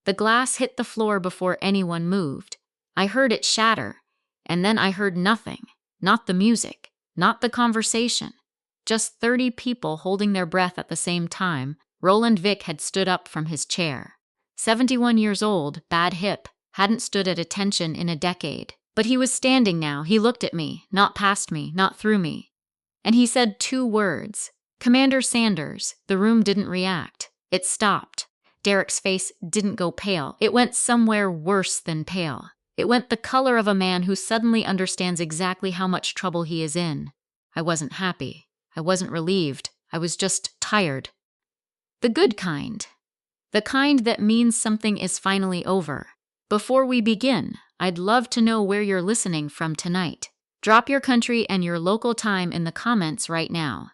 The glass hit the floor before anyone moved. I heard it shatter, and then I heard nothing. Not the music, not the conversation. Just 30 people holding their breath at the same time. Roland Vick had stood up from his chair. 71 years old, bad hip, hadn't stood at attention in a decade. But he was standing now. He looked at me, not past me, not through me. And he said 2 words. Commander Sanders. The room didn't react. It stopped. Derek's face didn't go pale. It went somewhere worse than pale. It went the color of a man who suddenly understands exactly how much trouble he is in. I wasn't happy. I wasn't relieved. I was just tired. The good kind. The kind that means something is finally over. Before we begin, I'd love to know where you're listening from tonight. Drop your country and your local time in the comments right now.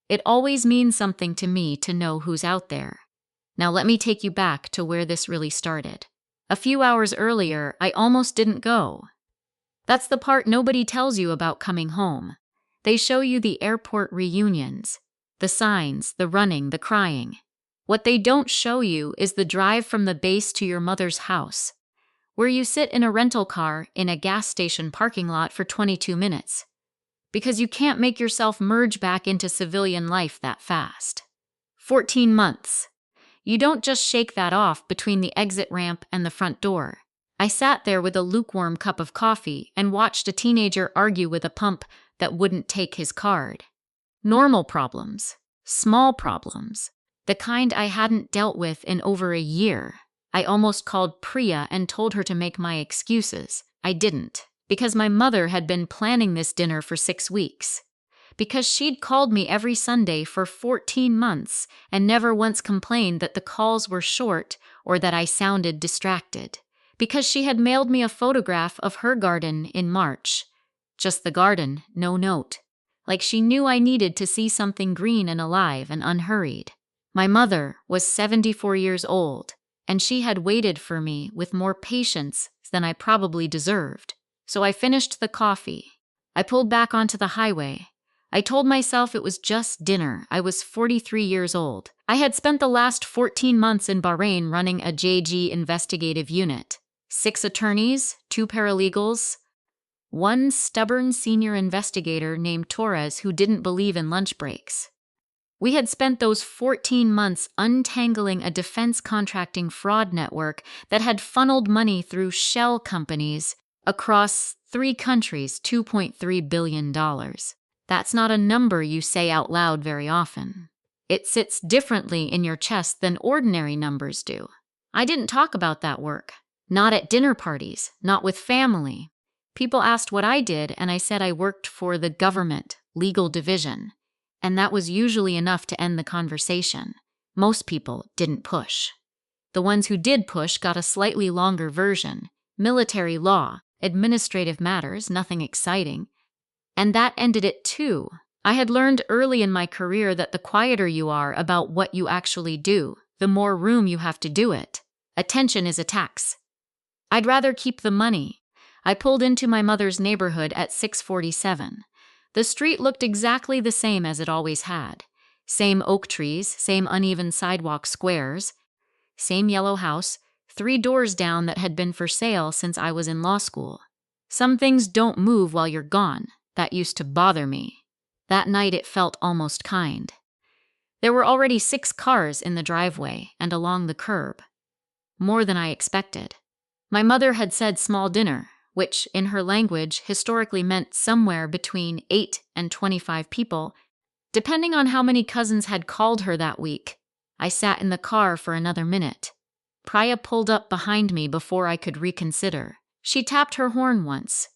It always means something to me to know who's out there. Now let me take you back to where this really started. A few hours earlier, I almost didn't go. That's the part nobody tells you about coming home. They show you the airport reunions, the signs, the running, the crying. What they don't show you is the drive from the base to your mother's house, where you sit in a rental car in a gas station parking lot for 22 minutes, because you can't make yourself merge back into civilian life that fast. 14 months. You don't just shake that off between the exit ramp and the front door. I sat there with a lukewarm cup of coffee and watched a teenager argue with a pump that wouldn't take his card. Normal problems. Small problems. The kind I hadn't dealt with in over a year. I almost called Priya and told her to make my excuses. I didn't, because my mother had been planning this dinner for 6 weeks. Because she'd called me every Sunday for 14 months and never once complained that the calls were short or that I sounded distracted. Because she had mailed me a photograph of her garden in March. Just the garden, no note. Like she knew I needed to see something green and alive and unhurried. My mother was 74 years old, and she had waited for me with more patience than I probably deserved. So I finished the coffee. I pulled back onto the highway. I told myself it was just dinner. I was 43 years old. I had spent the last 14 months in Bahrain running a JG investigative unit. 6 attorneys, 2 paralegals, 1 stubborn senior investigator named Torres who didn't believe in lunch breaks. We had spent those 14 months untangling a defense contracting fraud network that had funneled money through shell companies across 3 countries, $2.3 billion. That's not a number you say out loud very often. It sits differently in your chest than ordinary numbers do. I didn't talk about that work. Not at dinner parties, not with family. People asked what I did, and I said I worked for the government, legal division. And that was usually enough to end the conversation. Most people didn't push. The ones who did push got a slightly longer version. Military law, administrative matters, nothing exciting. And that ended it too. I had learned early in my career that the quieter you are about what you actually do, the more room you have to do it. Attention is a tax. I'd rather keep the money. I pulled into my mother's neighborhood at 6:47. The street looked exactly the same as it always had. Same oak trees, same uneven sidewalk squares, same yellow house, 3 doors down that had been for sale since I was in law school. Some things don't move while you're gone. That used to bother me. That night it felt almost kind. There were already 6 cars in the driveway and along the curb. More than I expected. My mother had said small dinner, which in her language historically meant somewhere between 8 and 25 people, depending on how many cousins had called her that week. I sat in the car for another minute. Priya pulled up behind me before I could reconsider. She tapped her horn once.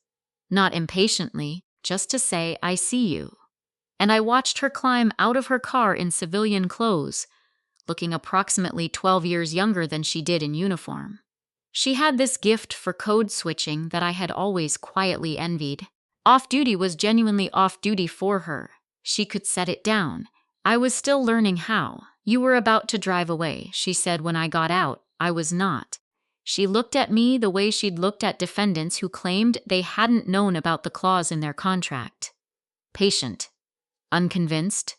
Not impatiently, just to say, "I see you." And I watched her climb out of her car in civilian clothes, looking approximately 12 years younger than she did in uniform. She had this gift for code switching that I had always quietly envied. Off-duty was genuinely off-duty for her. She could set it down. I was still learning how. "You were about to drive away," she said when I got out. I was not. She looked at me the way she'd looked at defendants who claimed they hadn't known about the clause in their contract. Patient. Unconvinced.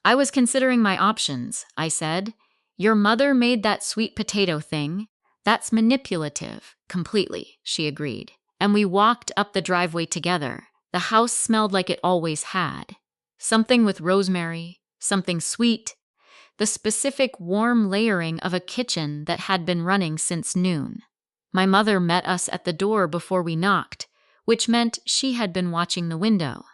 "I was considering my options," I said. "Your mother made that sweet potato thing. That's manipulative, completely, she agreed. And we walked up the driveway together. The house smelled like it always had. Something with rosemary, something sweet, the specific warm layering of a kitchen that had been running since noon. My mother met us at the door before we knocked, which meant she had been watching the window.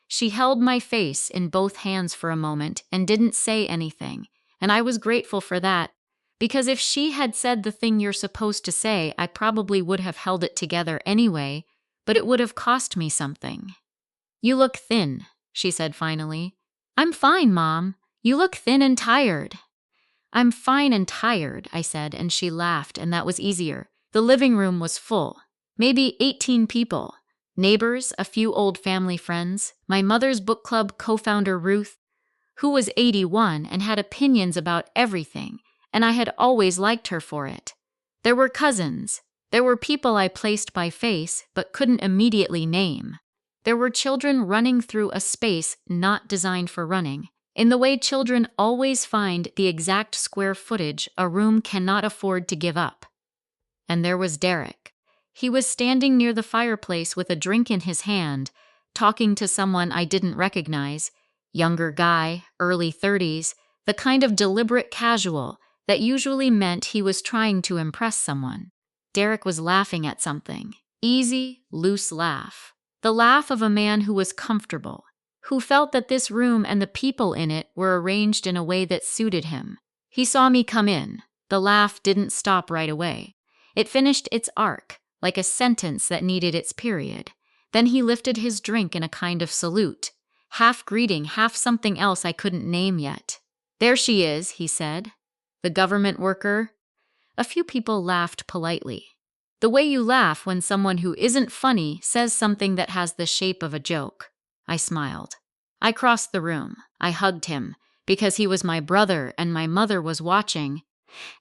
She held my face in both hands for a moment and didn't say anything, and I was grateful for that, because if she had said the thing you're supposed to say, I probably would have held it together anyway, but it would have cost me something. "You look thin," she said finally. "I'm fine, Mom. You look thin and tired." "I'm fine and tired," I said, and she laughed, and that was easier. The living room was full, maybe 18 people. Neighbors, a few old family friends, my mother's book club co-founder Ruth, who was 81 and had opinions about everything, and I had always liked her for it. There were cousins. There were people I placed by face but couldn't immediately name. There were children running through a space not designed for running, in the way children always find the exact square footage a room cannot afford to give up. And there was Derek. He was standing near the fireplace with a drink in his hand, talking to someone I didn't recognize. Younger guy, early 30s, the kind of deliberate casual that usually meant he was trying to impress someone. Derek was laughing at something. Easy, loose laugh. The laugh of a man who was comfortable, who felt that this room and the people in it were arranged in a way that suited him. He saw me come in. The laugh didn't stop right away. It finished its arc, like a sentence that needed its period. Then he lifted his drink in a kind of salute, half greeting, half something else I couldn't name yet. "There she is," he said. "The government worker." A few people laughed politely. The way you laugh when someone who isn't funny says something that has the shape of a joke. I smiled. I crossed the room. I hugged him, because he was my brother and my mother was watching.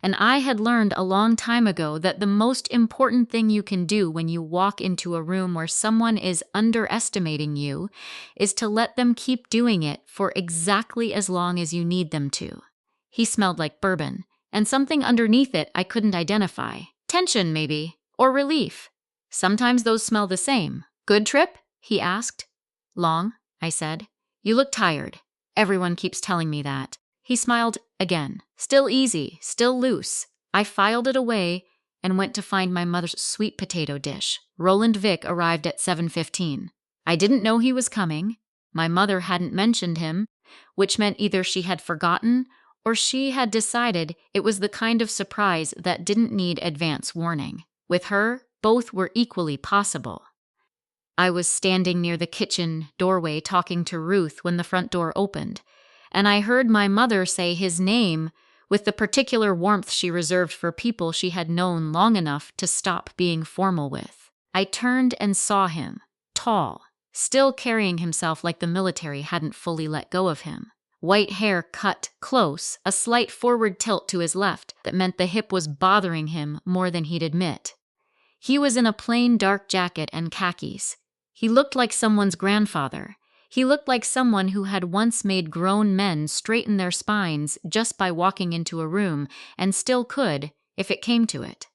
And I had learned a long time ago that the most important thing you can do when you walk into a room where someone is underestimating you is to let them keep doing it for exactly as long as you need them to. He smelled like bourbon, and something underneath it I couldn't identify. Tension, maybe, or relief. Sometimes those smell the same. "Good trip?" he asked. "Long," I said. "You look tired. Everyone keeps telling me that." He smiled again. "Still easy, still loose." I filed it away and went to find my mother's sweet potato dish. Roland Vick arrived at 7:15. I didn't know he was coming. My mother hadn't mentioned him, which meant either she had forgotten or she had decided it was the kind of surprise that didn't need advance warning. With her, both were equally possible. I was standing near the kitchen doorway talking to Ruth when the front door opened, and I heard my mother say his name with the particular warmth she reserved for people she had known long enough to stop being formal with. I turned and saw him, tall, still carrying himself like the military hadn't fully let go of him. White hair cut close, a slight forward tilt to his left that meant the hip was bothering him more than he'd admit. He was in a plain dark jacket and khakis. He looked like someone's grandfather. He looked like someone who had once made grown men straighten their spines just by walking into a room, and still could, if it came to it.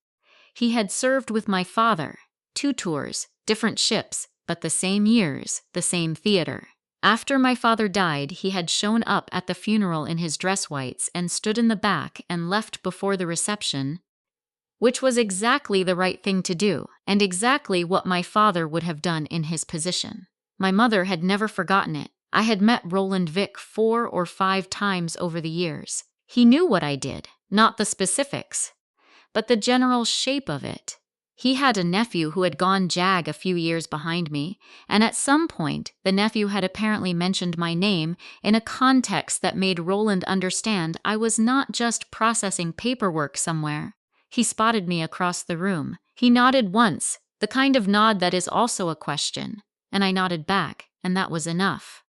He had served with my father, 2 tours, different ships, but the same years, the same theater. After my father died, he had shown up at the funeral in his dress whites and stood in the back and left before the reception, which was exactly the right thing to do, and exactly what my father would have done in his position. My mother had never forgotten it. I had met Roland Vick 4 or 5 times over the years. He knew what I did, not the specifics, but the general shape of it. He had a nephew who had gone JAG a few years behind me, and at some point, the nephew had apparently mentioned my name in a context that made Roland understand I was not just processing paperwork somewhere. He spotted me across the room. He nodded once, the kind of nod that is also a question, and I nodded back, and that was enough.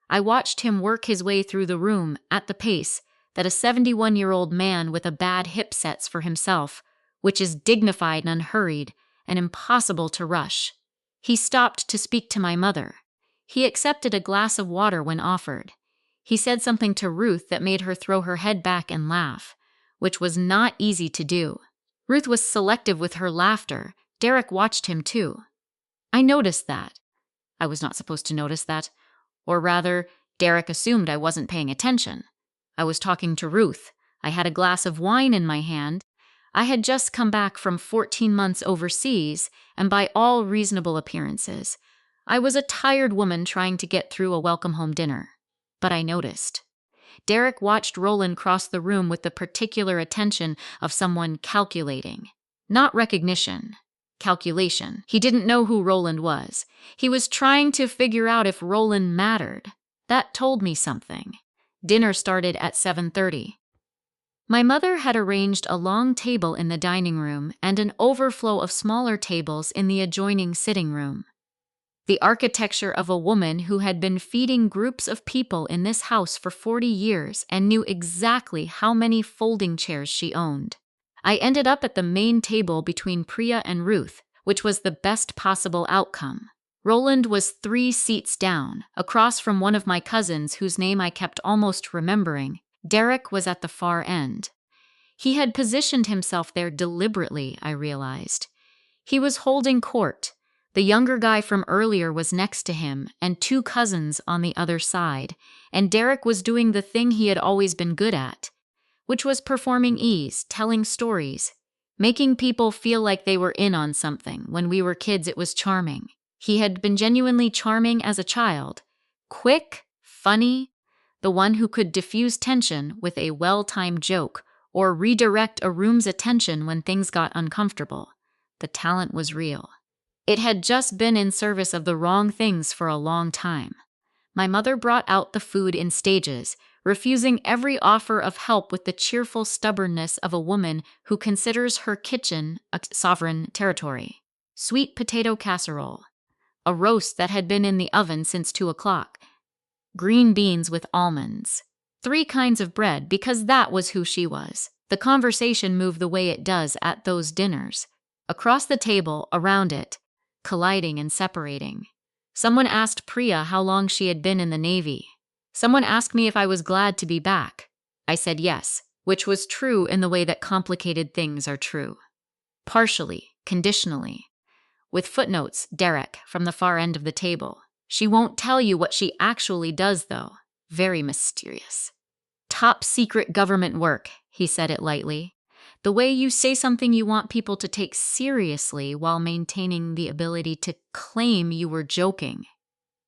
I watched him work his way through the room at the pace that a 71-year-old man with a bad hip sets for himself, which is dignified and unhurried and impossible to rush. He stopped to speak to my mother. He accepted a glass of water when offered. He said something to Ruth that made her throw her head back and laugh, which was not easy to do. Ruth was selective with her laughter. Derek watched him too. I noticed that. I was not supposed to notice that. Or rather, Derek assumed I wasn't paying attention. I was talking to Ruth. I had a glass of wine in my hand. I had just come back from 14 months overseas, and by all reasonable appearances, I was a tired woman trying to get through a welcome home dinner. But I noticed. Derek watched Roland cross the room with the particular attention of someone calculating. Not recognition. Calculation. He didn't know who Roland was. He was trying to figure out if Roland mattered. That told me something. Dinner started at 7:30. My mother had arranged a long table in the dining room and an overflow of smaller tables in the adjoining sitting room. The architecture of a woman who had been feeding groups of people in this house for 40 years and knew exactly how many folding chairs she owned. I ended up at the main table between Priya and Ruth, which was the best possible outcome. Roland was 3 seats down, across from one of my cousins whose name I kept almost remembering. Derek was at the far end. He had positioned himself there deliberately, I realized. He was holding court. The younger guy from earlier was next to him, and 2 cousins on the other side, and Derek was doing the thing he had always been good at, which was performing ease, telling stories, making people feel like they were in on something. When we were kids, it was charming. He had been genuinely charming as a child. Quick, funny, the one who could diffuse tension with a well-timed joke or redirect a room's attention when things got uncomfortable. The talent was real. It had just been in service of the wrong things for a long time. My mother brought out the food in stages, refusing every offer of help with the cheerful stubbornness of a woman who considers her kitchen a sovereign territory. Sweet potato casserole, a roast that had been in the oven since 2 o'clock, green beans with almonds, 3 kinds of bread because that was who she was. The conversation moved the way it does at those dinners. Across the table, around it, colliding and separating. Someone asked Priya how long she had been in the Navy. Someone asked me if I was glad to be back. I said yes, which was true in the way that complicated things are true. Partially, conditionally. With footnotes, Derek, from the far end of the table. She won't tell you what she actually does, though. Very mysterious. Top secret government work, he said it lightly. The way you say something you want people to take seriously while maintaining the ability to claim you were joking.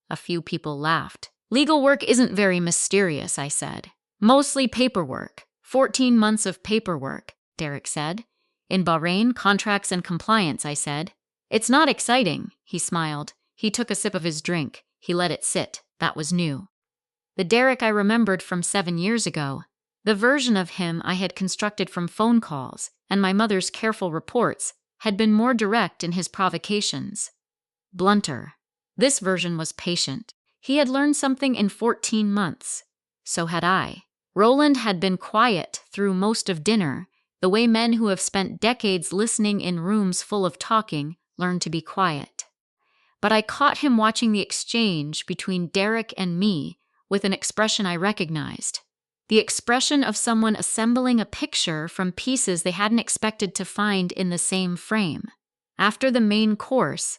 A few people laughed. Legal work isn't very mysterious, I said. Mostly paperwork. 14 months of paperwork, Derek said. In Bahrain, contracts and compliance, I said. It's not exciting, he smiled. He took a sip of his drink. He let it sit. That was new. The Derek I remembered from 7 years ago. The version of him I had constructed from phone calls and my mother's careful reports had been more direct in his provocations. Blunter. This version was patient. He had learned something in 14 months. So had I. Roland had been quiet through most of dinner, the way men who have spent decades listening in rooms full of talking learn to be quiet. But I caught him watching the exchange between Derek and me with an expression I recognized. The expression of someone assembling a picture from pieces they hadn't expected to find in the same frame. After the main course,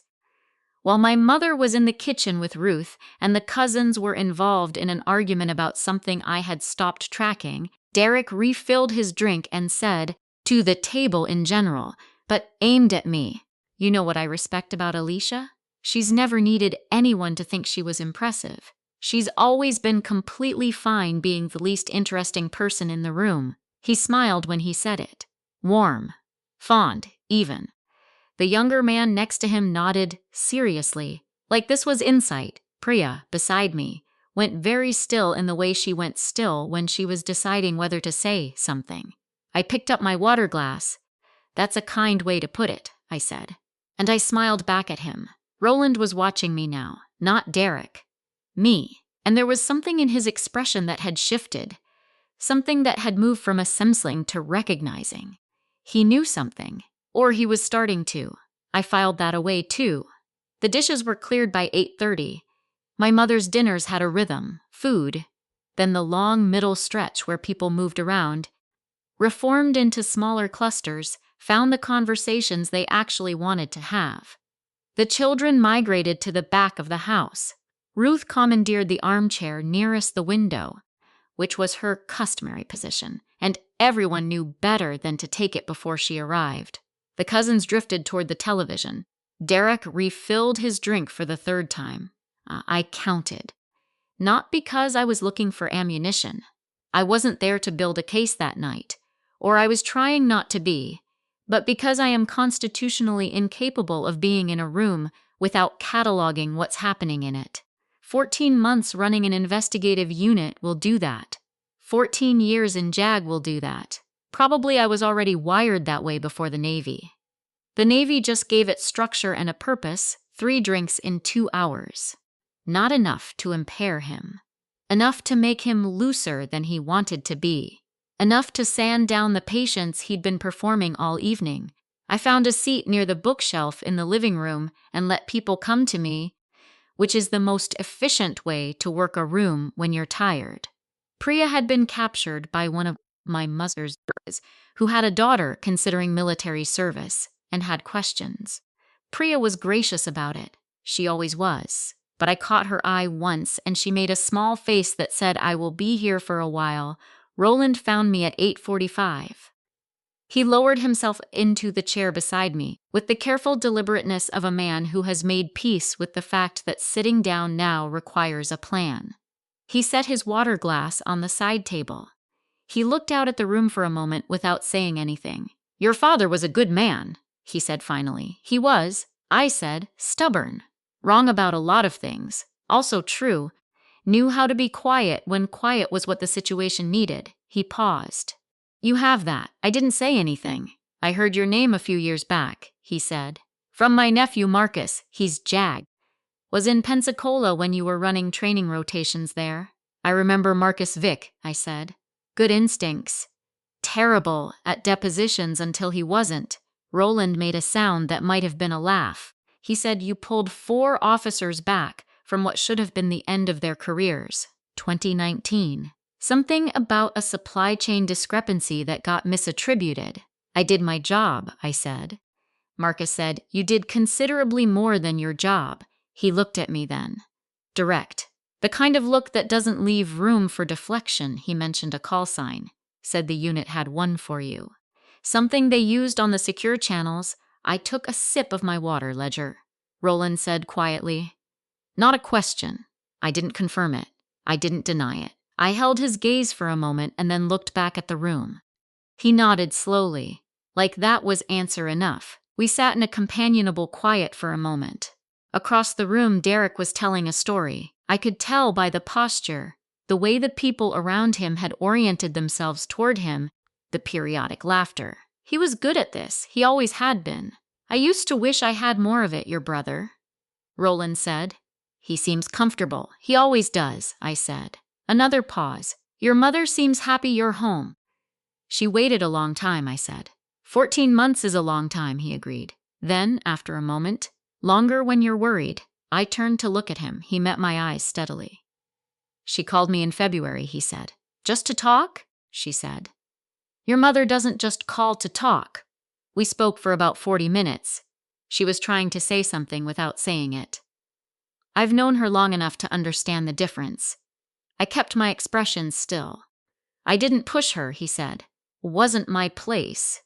while my mother was in the kitchen with Ruth and the cousins were involved in an argument about something I had stopped tracking, Derek refilled his drink and said, to the table in general, but aimed at me. You know what I respect about Alicia? She's never needed anyone to think she was impressive. She's always been completely fine being the least interesting person in the room. He smiled when he said it. Warm. Fond, even. The younger man next to him nodded seriously, like this was insight. Priya, beside me, went very still in the way she went still when she was deciding whether to say something. I picked up my water glass. That's a kind way to put it, I said. And I smiled back at him. Roland was watching me now, not Derek. Me. And there was something in his expression that had shifted. Something that had moved from assembling to recognizing. He knew something. Or he was starting to. I filed that away too. The dishes were cleared by 8:30. My mother's dinners had a rhythm, food, then the long middle stretch where people moved around, reformed into smaller clusters, found the conversations they actually wanted to have. The children migrated to the back of the house. Ruth commandeered the armchair nearest the window, which was her customary position, and everyone knew better than to take it before she arrived. The cousins drifted toward the television. Derek refilled his drink for the third time. I counted. Not because I was looking for ammunition. I wasn't there to build a case that night, or I was trying not to be, but because I am constitutionally incapable of being in a room without cataloging what's happening in it. 14 months running an investigative unit will do that. 14 years in JAG will do that. Probably I was already wired that way before the Navy. The Navy just gave it structure and a purpose, 3 drinks in 2 hours. Not enough to impair him. Enough to make him looser than he wanted to be. Enough to sand down the patience he'd been performing all evening. I found a seat near the bookshelf in the living room and let people come to me, which is the most efficient way to work a room when you're tired. Priya had been captured by one of my mother's boys, who had a daughter considering military service and had questions. Priya was gracious about it. She always was. But I caught her eye once and she made a small face that said, "I will be here for a while. Roland found me at 8:45. He lowered himself into the chair beside me, with the careful deliberateness of a man who has made peace with the fact that sitting down now requires a plan. He set his water glass on the side table. He looked out at the room for a moment without saying anything. "Your father was a good man," he said finally. "He was," I said, "stubborn. Wrong about a lot of things. Also true. Knew how to be quiet when quiet was what the situation needed." He paused. "You have that. I didn't say anything. I heard your name a few years back," he said. "From my nephew Marcus. He's JAG. Was in Pensacola when you were running training rotations there." "I remember Marcus Vick," I said. "Good instincts. Terrible at depositions until he wasn't." Roland made a sound that might have been a laugh. He said, "You pulled 4 officers back from what should have been the end of their careers." 2019. Something about a supply chain discrepancy that got misattributed. "I did my job," I said. Marcus said, "You did considerably more than your job." He looked at me then. Direct. "The kind of look that doesn't leave room for deflection." He mentioned a call sign. Said the unit had one for you. Something they used on the secure channels. I took a sip of my water, Ledger. Roland said quietly, "Not a question." I didn't confirm it. I didn't deny it. I held his gaze for a moment and then looked back at the room. He nodded slowly, like that was answer enough. We sat in a companionable quiet for a moment. Across the room, Derek was telling a story. I could tell by the posture, the way the people around him had oriented themselves toward him, the periodic laughter. He was good at this. He always had been. "I used to wish I had more of it, your brother," Roland said. "He seems comfortable. He always does," I said. Another pause. "Your mother seems happy you're home." "She waited a long time," I said. 14 months is a long time," he agreed. Then, after a moment, "Longer when you're worried." I turned to look at him. He met my eyes steadily. "She called me in February," he said. "Just to talk?" she said. "Your mother doesn't just call to talk." We spoke for about 40 minutes. She was trying to say something without saying it. I've known her long enough to understand the difference. I kept my expression still. "I didn't push her," he said. "Wasn't my place.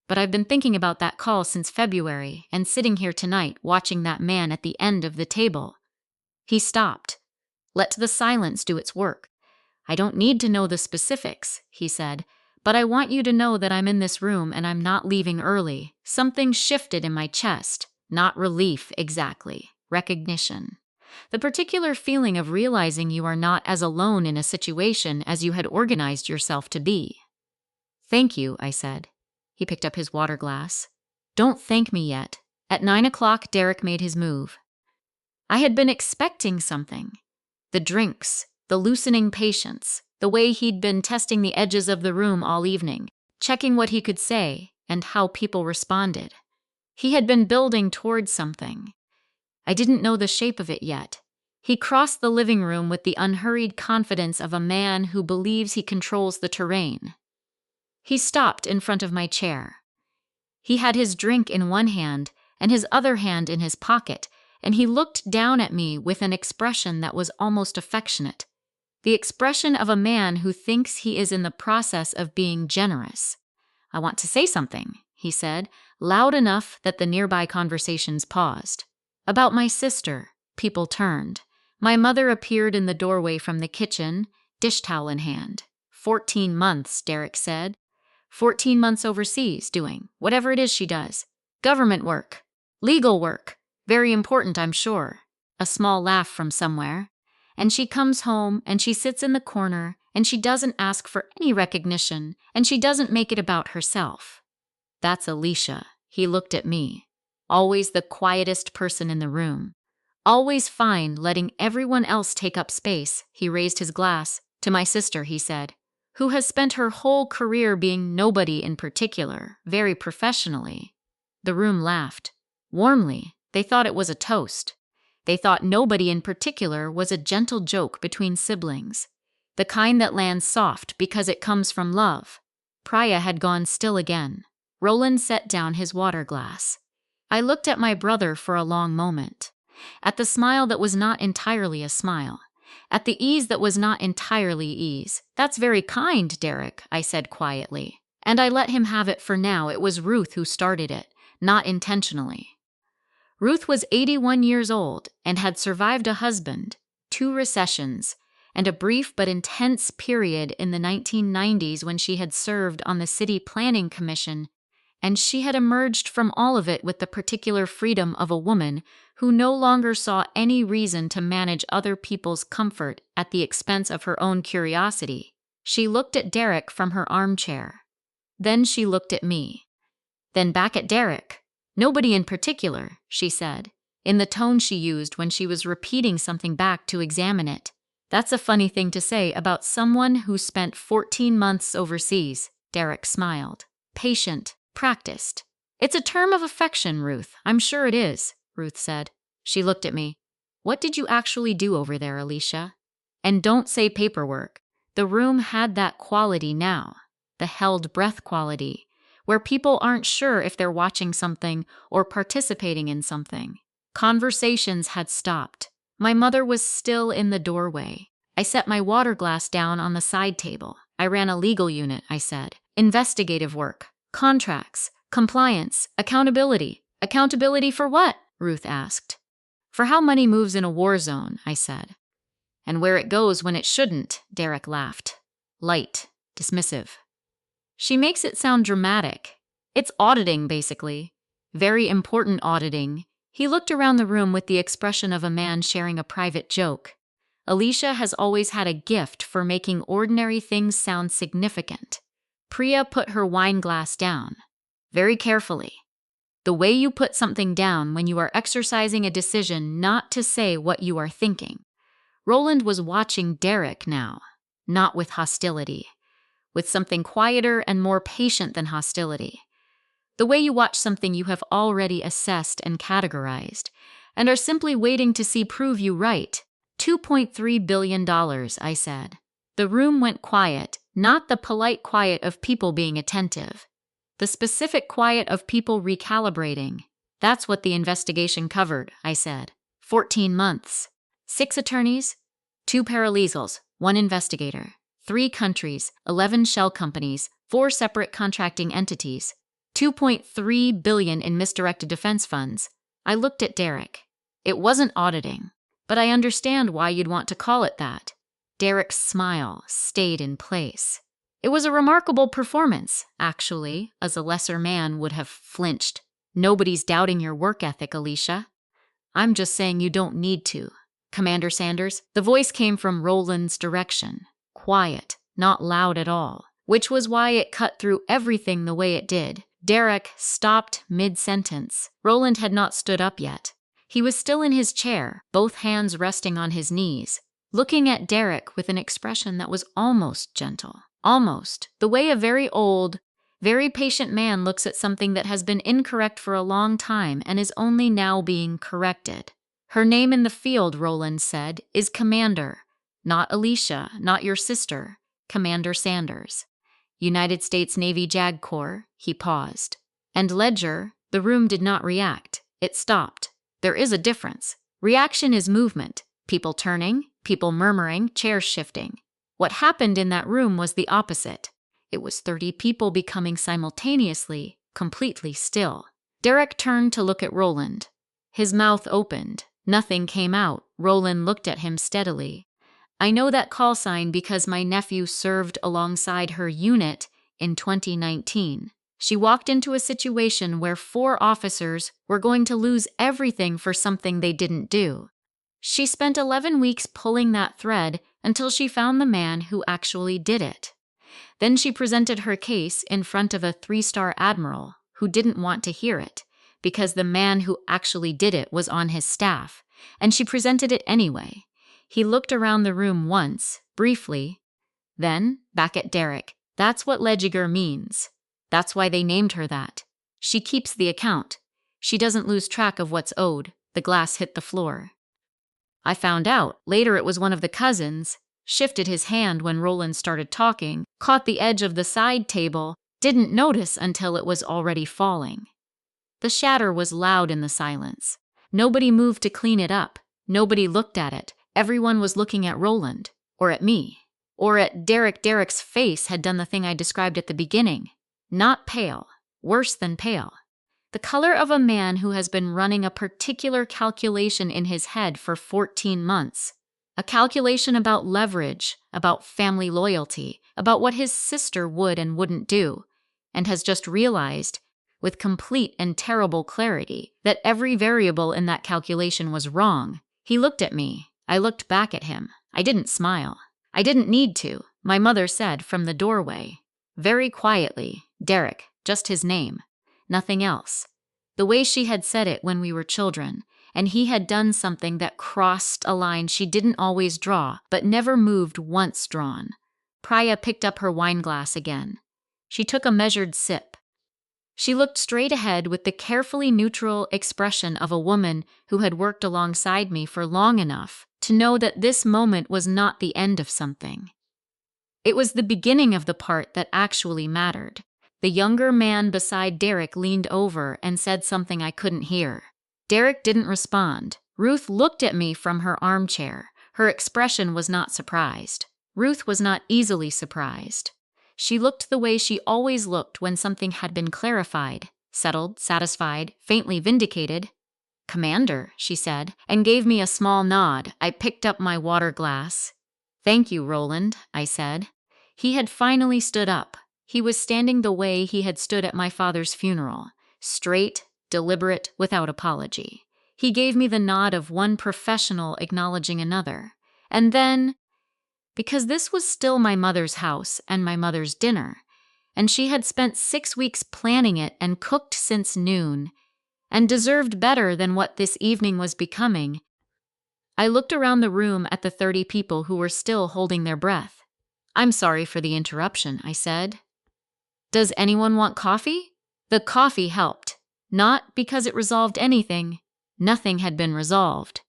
But I've been thinking about that call since February and sitting here tonight watching that man at the end of the table." He stopped. "Let the silence do its work. I don't need to know the specifics," he said, "but I want you to know that I'm in this room and I'm not leaving early." Something shifted in my chest. Not relief, exactly. Recognition. The particular feeling of realizing you are not as alone in a situation as you had organized yourself to be. "Thank you," I said. He picked up his water glass. "Don't thank me yet." At 9 o'clock, Derek made his move. I had been expecting something. The drinks, the loosening patience, the way he'd been testing the edges of the room all evening, checking what he could say and how people responded. He had been building towards something. I didn't know the shape of it yet. He crossed the living room with the unhurried confidence of a man who believes he controls the terrain. He stopped in front of my chair. He had his drink in one hand and his other hand in his pocket, and he looked down at me with an expression that was almost affectionate. The expression of a man who thinks he is in the process of being generous. "I want to say something," he said, loud enough that the nearby conversations paused. "About my sister." People turned. My mother appeared in the doorway from the kitchen, dish towel in hand. 14 months, Derek said. 14 months overseas, doing whatever it is she does. Government work. Legal work. Very important, I'm sure. A small laugh from somewhere. And she comes home, and she sits in the corner, and she doesn't ask for any recognition, and she doesn't make it about herself. That's Alicia. He looked at me. Always the quietest person in the room. Always fine letting everyone else take up space. He raised his glass. "To my sister," he said, "who has spent her whole career being nobody in particular, very professionally." The room laughed. Warmly. They thought it was a toast. They thought nobody in particular was a gentle joke between siblings. The kind that lands soft because it comes from love. Priya had gone still again. Roland set down his water glass. I looked at my brother for a long moment. At the smile that was not entirely a smile. At the ease that was not entirely ease. "That's very kind, Derek," I said quietly. And I let him have it for now. It was Ruth who started it, not intentionally. Ruth was 81 years old and had survived a husband, 2 recessions, and a brief but intense period in the 1990s when she had served on the City Planning Commission, and she had emerged from all of it with the particular freedom of a woman who no longer saw any reason to manage other people's comfort at the expense of her own curiosity. She looked at Derek from her armchair. Then she looked at me. Then back at Derek. "Nobody in particular," she said, in the tone she used when she was repeating something back to examine it. "That's a funny thing to say about someone who spent 14 months overseas," Derek smiled. "Patient, practiced. It's a term of affection, Ruth. I'm sure it is," Ruth said. She looked at me. "What did you actually do over there, Alicia?" And don't say paperwork. The room had that quality now, the held breath quality, where people aren't sure if they're watching something or participating in something. Conversations had stopped. My mother was still in the doorway. I set my water glass down on the side table. "I ran a legal unit," I said. "Investigative work, contracts, compliance, accountability." "Accountability for what?" Ruth asked. "For how money moves in a war zone," I said. "And where it goes when it shouldn't," Derek laughed. Light, dismissive. "She makes it sound dramatic. It's auditing, basically. Very important auditing." He looked around the room with the expression of a man sharing a private joke. Alicia has always had a gift for making ordinary things sound significant. Priya put her wine glass down. Very carefully. The way you put something down when you are exercising a decision not to say what you are thinking. Roland was watching Derek now, not with hostility. With something quieter and more patient than hostility. The way you watch something you have already assessed and categorized, and are simply waiting to see prove you right. $2.3 billion, I said. The room went quiet, not the polite quiet of people being attentive. The specific quiet of people recalibrating. "That's what the investigation covered," I said. 14 months. 6 attorneys, 2 paralegals, 1 investigator. 3 countries, 11 shell companies, 4 separate contracting entities, $2.3 billion in misdirected defense funds. I looked at Derek. It wasn't auditing, but I understand why you'd want to call it that. Derek's smile stayed in place. "It was a remarkable performance, actually," as a lesser man would have flinched. "Nobody's doubting your work ethic, Alicia. I'm just saying you don't need to. Commander Sanders." The voice came from Roland's direction. Quiet, not loud at all, which was why it cut through everything the way it did. Derek stopped mid-sentence. Roland had not stood up yet. He was still in his chair, both hands resting on his knees, looking at Derek with an expression that was almost gentle. Almost. The way a very old, very patient man looks at something that has been incorrect for a long time and is only now being corrected. "Her name in the field," Roland said, "is Commander. Not Alicia, not your sister. Commander Sanders. United States Navy JAG Corps." He paused. And Ledger, the room did not react. It stopped. There is a difference. Reaction is movement. People turning, people murmuring, chairs shifting. What happened in that room was the opposite. It was 30 people becoming simultaneously, completely still. Derek turned to look at Roland. His mouth opened. Nothing came out. Roland looked at him steadily. I know that call sign because my nephew served alongside her unit in 2019. She walked into a situation where 4 officers were going to lose everything for something they didn't do. She spent 11 weeks pulling that thread until she found the man who actually did it. Then she presented her case in front of a 3-star admiral who didn't want to hear it because the man who actually did it was on his staff, and she presented it anyway. He looked around the room once, briefly, then back at Derek. That's what Ledger means. That's why they named her that. She keeps the account. She doesn't lose track of what's owed. The glass hit the floor. I found out. Later it was one of the cousins, shifted his hand when Roland started talking, caught the edge of the side table, didn't notice until it was already falling. The shatter was loud in the silence. Nobody moved to clean it up. Nobody looked at it. Everyone was looking at Roland, or at me, or at Derek. Derek's face had done the thing I described at the beginning. Not pale, worse than pale. The color of a man who has been running a particular calculation in his head for 14 months. A calculation about leverage, about family loyalty, about what his sister would and wouldn't do, and has just realized, with complete and terrible clarity, that every variable in that calculation was wrong. He looked at me. I looked back at him. I didn't smile. I didn't need to. My mother said from the doorway, very quietly, Derek, just his name, nothing else. The way she had said it when we were children, and he had done something that crossed a line she didn't always draw, but never moved once drawn. Priya picked up her wineglass again. She took a measured sip. She looked straight ahead with the carefully neutral expression of a woman who had worked alongside me for long enough to know that this moment was not the end of something. It was the beginning of the part that actually mattered. The younger man beside Derek leaned over and said something I couldn't hear. Derek didn't respond. Ruth looked at me from her armchair. Her expression was not surprised. Ruth was not easily surprised. She looked the way she always looked when something had been clarified, settled, satisfied, faintly vindicated. "Commander," she said, and gave me a small nod. I picked up my water glass. "Thank you, Roland," I said. He had finally stood up. He was standing the way he had stood at my father's funeral, straight, deliberate, without apology. He gave me the nod of one professional acknowledging another. And then, because this was still my mother's house and my mother's dinner, and she had spent 6 weeks planning it and cooked since noon, and deserved better than what this evening was becoming, I looked around the room at the 30 people who were still holding their breath. "I'm sorry for the interruption," I said. "Does anyone want coffee?" The coffee helped. Not because it resolved anything. Nothing had been resolved.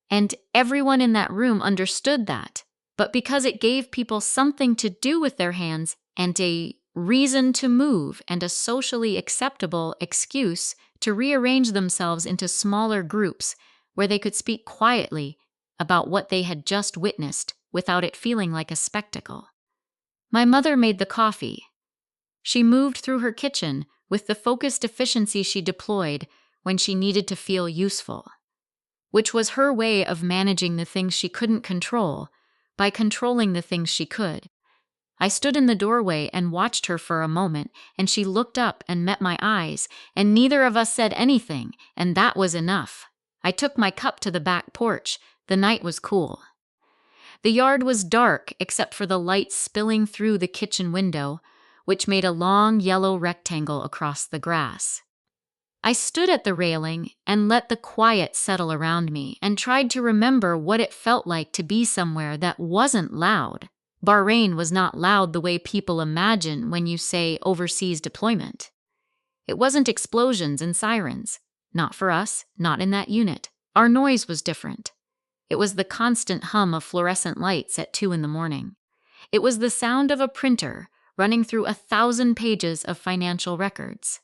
And everyone in that room understood that. But because it gave people something to do with their hands and a reason to move and a socially acceptable excuse to rearrange themselves into smaller groups where they could speak quietly about what they had just witnessed without it feeling like a spectacle. My mother made the coffee. She moved through her kitchen with the focused efficiency she deployed when she needed to feel useful, which was her way of managing the things she couldn't control by controlling the things she could. I stood in the doorway and watched her for a moment, and she looked up and met my eyes, and neither of us said anything, and that was enough. I took my cup to the back porch. The night was cool. The yard was dark except for the light spilling through the kitchen window, which made a long yellow rectangle across the grass. I stood at the railing and let the quiet settle around me and tried to remember what it felt like to be somewhere that wasn't loud. Bahrain was not loud the way people imagine when you say overseas deployment. It wasn't explosions and sirens. Not for us, not in that unit. Our noise was different. It was the constant hum of fluorescent lights at 2 a.m. It was the sound of a printer running through 1,000 pages of financial records.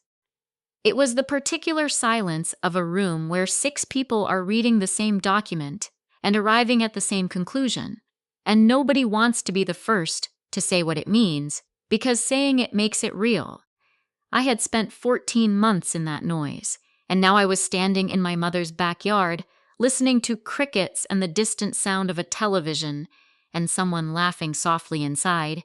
It was the particular silence of a room where 6 people are reading the same document and arriving at the same conclusion, and nobody wants to be the first to say what it means because saying it makes it real. I had spent 14 months in that noise, and now I was standing in my mother's backyard, listening to crickets and the distant sound of a television and someone laughing softly inside,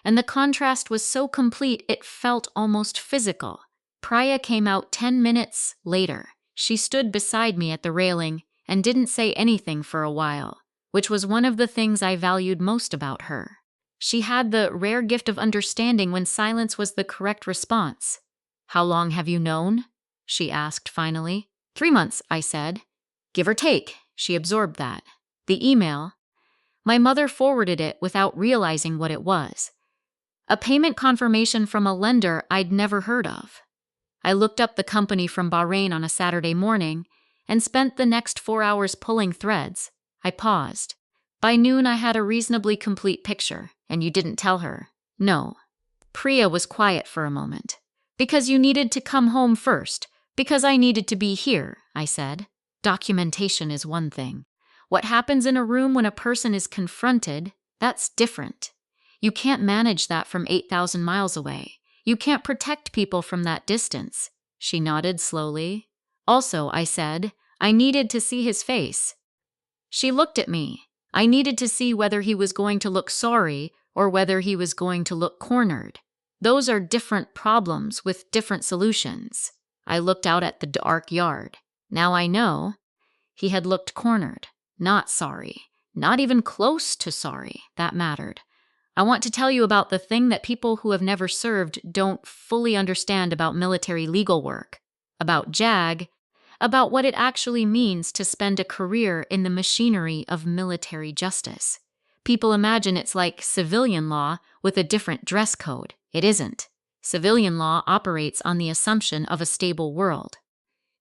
and the contrast was so complete it felt almost physical. Priya came out 10 minutes later. She stood beside me at the railing and didn't say anything for a while, which was one of the things I valued most about her. She had the rare gift of understanding when silence was the correct response. "How long have you known?" she asked finally. 3 months, I said. Give or take. She absorbed that. The email. My mother forwarded it without realizing what it was. A payment confirmation from a lender I'd never heard of. I looked up the company from Bahrain on a Saturday morning and spent the next 4 hours pulling threads. I paused. By noon, I had a reasonably complete picture, and you didn't tell her. No. Priya was quiet for a moment. Because you needed to come home first. Because I needed to be here, I said. Documentation is one thing. What happens in a room when a person is confronted, that's different. You can't manage that from 8,000 miles away. You can't protect people from that distance. She nodded slowly. Also, I said, I needed to see his face. She looked at me. I needed to see whether he was going to look sorry or whether he was going to look cornered. Those are different problems with different solutions. I looked out at the dark yard. Now I know. He had looked cornered, not sorry, not even close to sorry. That mattered. I want to tell you about the thing that people who have never served don't fully understand about military legal work, about JAG, about what it actually means to spend a career in the machinery of military justice. People imagine it's like civilian law with a different dress code. It isn't. Civilian law operates on the assumption of a stable world.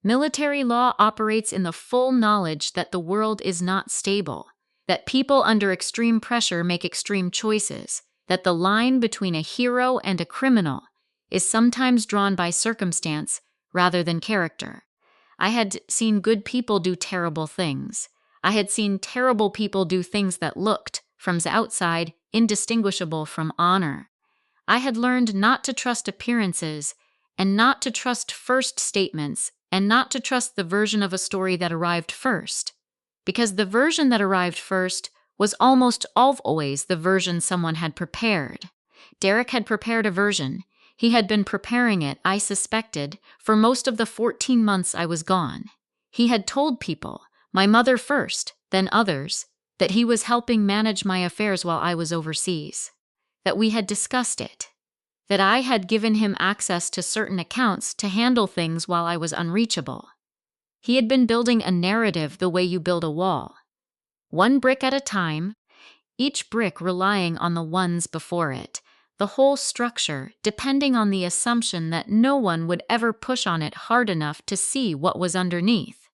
Military law operates in the full knowledge that the world is not stable, that people under extreme pressure make extreme choices, that the line between a hero and a criminal is sometimes drawn by circumstance rather than character. I had seen good people do terrible things. I had seen terrible people do things that looked, from the outside, indistinguishable from honor. I had learned not to trust appearances, and not to trust first statements, and not to trust the version of a story that arrived first. Because the version that arrived first was almost always the version someone had prepared. Derek had prepared a version. He had been preparing it, I suspected, for most of the 14 months I was gone. He had told people, my mother first, then others, that he was helping manage my affairs while I was overseas. That we had discussed it. That I had given him access to certain accounts to handle things while I was unreachable. He had been building a narrative the way you build a wall. One brick at a time, each brick relying on the ones before it, the whole structure depending on the assumption that no one would ever push on it hard enough to see what was underneath.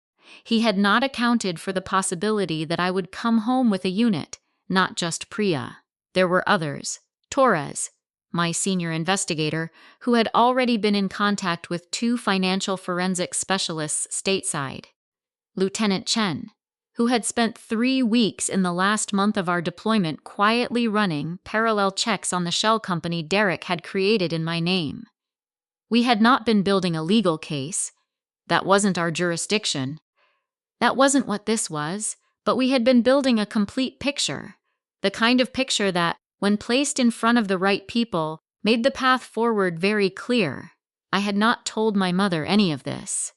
He had not accounted for the possibility that I would come home with a unit, not just Priya. There were others. Torres, my senior investigator, who had already been in contact with 2 financial forensic specialists stateside. Lieutenant Chen, who had spent 3 weeks in the last month of our deployment quietly running parallel checks on the shell company Derek had created in my name. We had not been building a legal case. That wasn't our jurisdiction. That wasn't what this was, but we had been building a complete picture, the kind of picture that, when placed in front of the right people, made the path forward very clear. I had not told my mother any of this.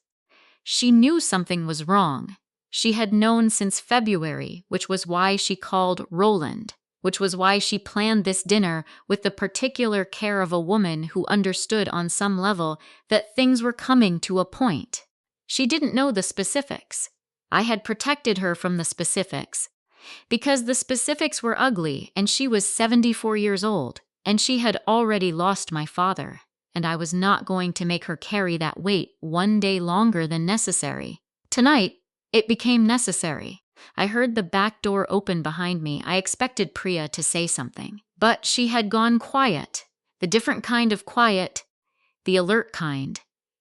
She knew something was wrong. She had known since February, which was why she called Roland, which was why she planned this dinner with the particular care of a woman who understood on some level that things were coming to a point. She didn't know the specifics. I had protected her from the specifics, because the specifics were ugly and she was 74 years old, and she had already lost my father, and I was not going to make her carry that weight 1 day longer than necessary. Tonight, it became necessary. I heard the back door open behind me. I expected Priya to say something, but she had gone quiet. The different kind of quiet, the alert kind.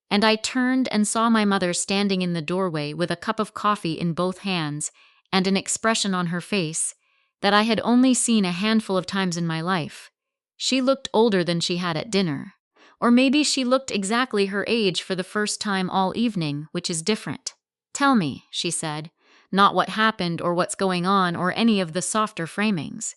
And I turned and saw my mother standing in the doorway with a cup of coffee in both hands and an expression on her face that I had only seen a handful of times in my life. She looked older than she had at dinner. Or maybe she looked exactly her age for the first time all evening, which is different. "Tell me," she said, "not what happened or what's going on or any of the softer framings.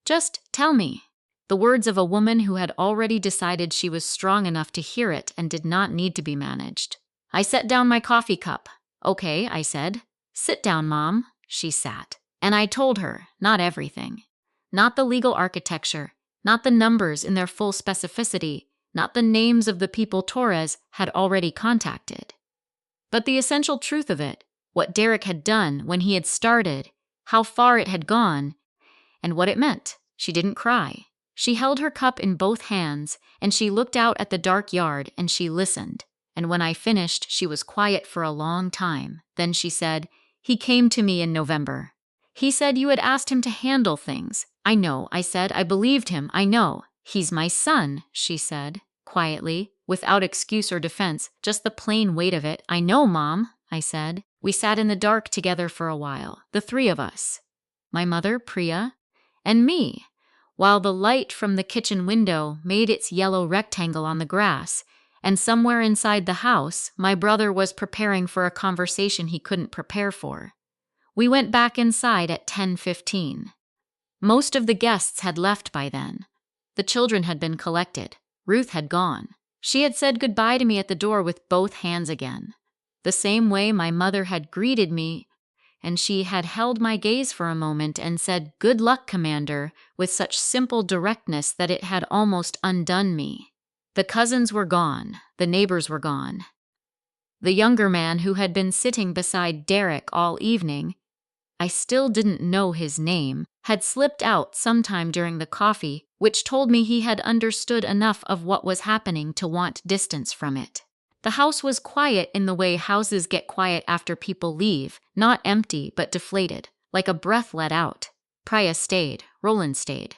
Just tell me." The words of a woman who had already decided she was strong enough to hear it and did not need to be managed. I set down my coffee cup. "Okay," I said. "Sit down, Mom." She sat. And I told her, not everything. Not the legal architecture, not the numbers in their full specificity, not the names of the people Torres had already contacted. But the essential truth of it, what Derek had done when he had started, how far it had gone, and what it meant. She didn't cry. She held her cup in both hands, and she looked out at the dark yard, and she listened. And when I finished, she was quiet for a long time. Then she said, "He came to me in November. He said you had asked him to handle things." "I know," I said. "I believed him. I know." "He's my son," she said, quietly, without excuse or defense, just the plain weight of it. "I know, Mom," I said. We sat in the dark together for a while, the three of us. My mother, Priya, and me, while the light from the kitchen window made its yellow rectangle on the grass, and somewhere inside the house, my brother was preparing for a conversation he couldn't prepare for. We went back inside at 10:15. Most of the guests had left by then. The children had been collected. Ruth had gone. She had said goodbye to me at the door with both hands again, the same way my mother had greeted me, and she had held my gaze for a moment and said, "Good luck, Commander," with such simple directness that it had almost undone me. The cousins were gone. The neighbors were gone. The younger man who had been sitting beside Derek all evening, I still didn't know his name, had slipped out sometime during the coffee, which told me he had understood enough of what was happening to want distance from it. The house was quiet in the way houses get quiet after people leave, not empty but deflated, like a breath let out. Priya stayed. Roland stayed.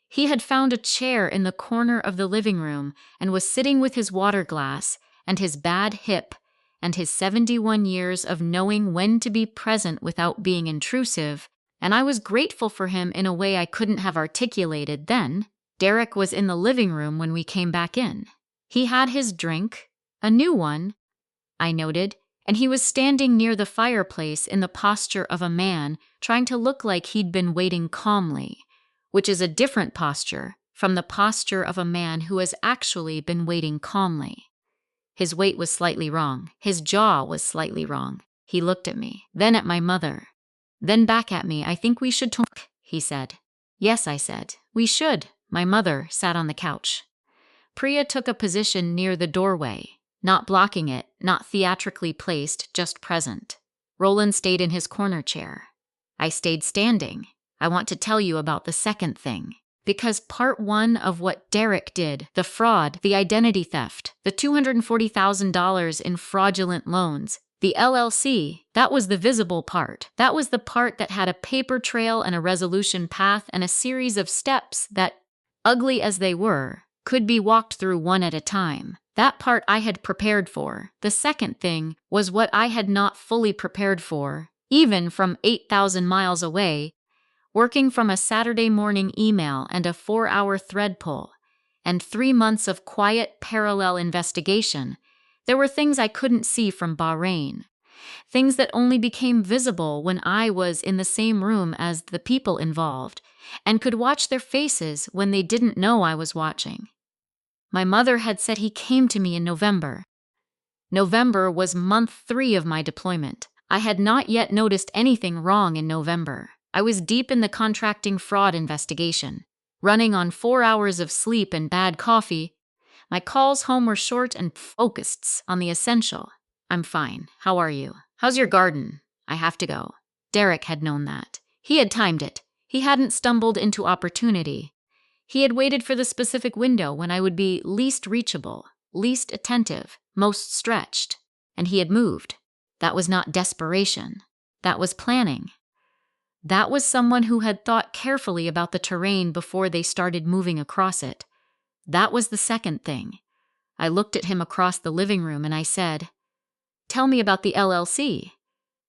He had found a chair in the corner of the living room and was sitting with his water glass and his bad hip and his 71 years of knowing when to be present without being intrusive, and I was grateful for him in a way I couldn't have articulated then. Derek was in the living room when we came back in. He had his drink, a new one, I noted, and he was standing near the fireplace in the posture of a man trying to look like he'd been waiting calmly, which is a different posture from the posture of a man who has actually been waiting calmly. His weight was slightly wrong. His jaw was slightly wrong. He looked at me, then at my mother, then back at me. "I think we should talk," he said. "Yes," I said. "We should." My mother sat on the couch. Priya took a position near the doorway, not blocking it, not theatrically placed, just present. Roland stayed in his corner chair. I stayed standing. I want to tell you about the second thing. Because part one of what Derek did, the fraud, the identity theft, the $240,000 in fraudulent loans, the LLC, that was the visible part. That was the part that had a paper trail and a resolution path and a series of steps that, ugly as they were, could be walked through one at a time. That part I had prepared for. The second thing was what I had not fully prepared for, even from 8,000 miles away, working from a Saturday morning email and a 4-hour thread pull, and 3 months of quiet parallel investigation. There were things I couldn't see from Bahrain, things that only became visible when I was in the same room as the people involved, and could watch their faces when they didn't know I was watching. My mother had said he came to me in November. November was month 3 of my deployment. I had not yet noticed anything wrong in November. I was deep in the contracting fraud investigation, running on 4 hours of sleep and bad coffee. My calls home were short and focused on the essential. "I'm fine. How are you? How's your garden? I have to go." Derek had known that. He had timed it. He hadn't stumbled into opportunity. He had waited for the specific window when I would be least reachable, least attentive, most stretched. And he had moved. That was not desperation. That was planning. That was someone who had thought carefully about the terrain before they started moving across it. That was the second thing. I looked at him across the living room and I said, "Tell me about the LLC."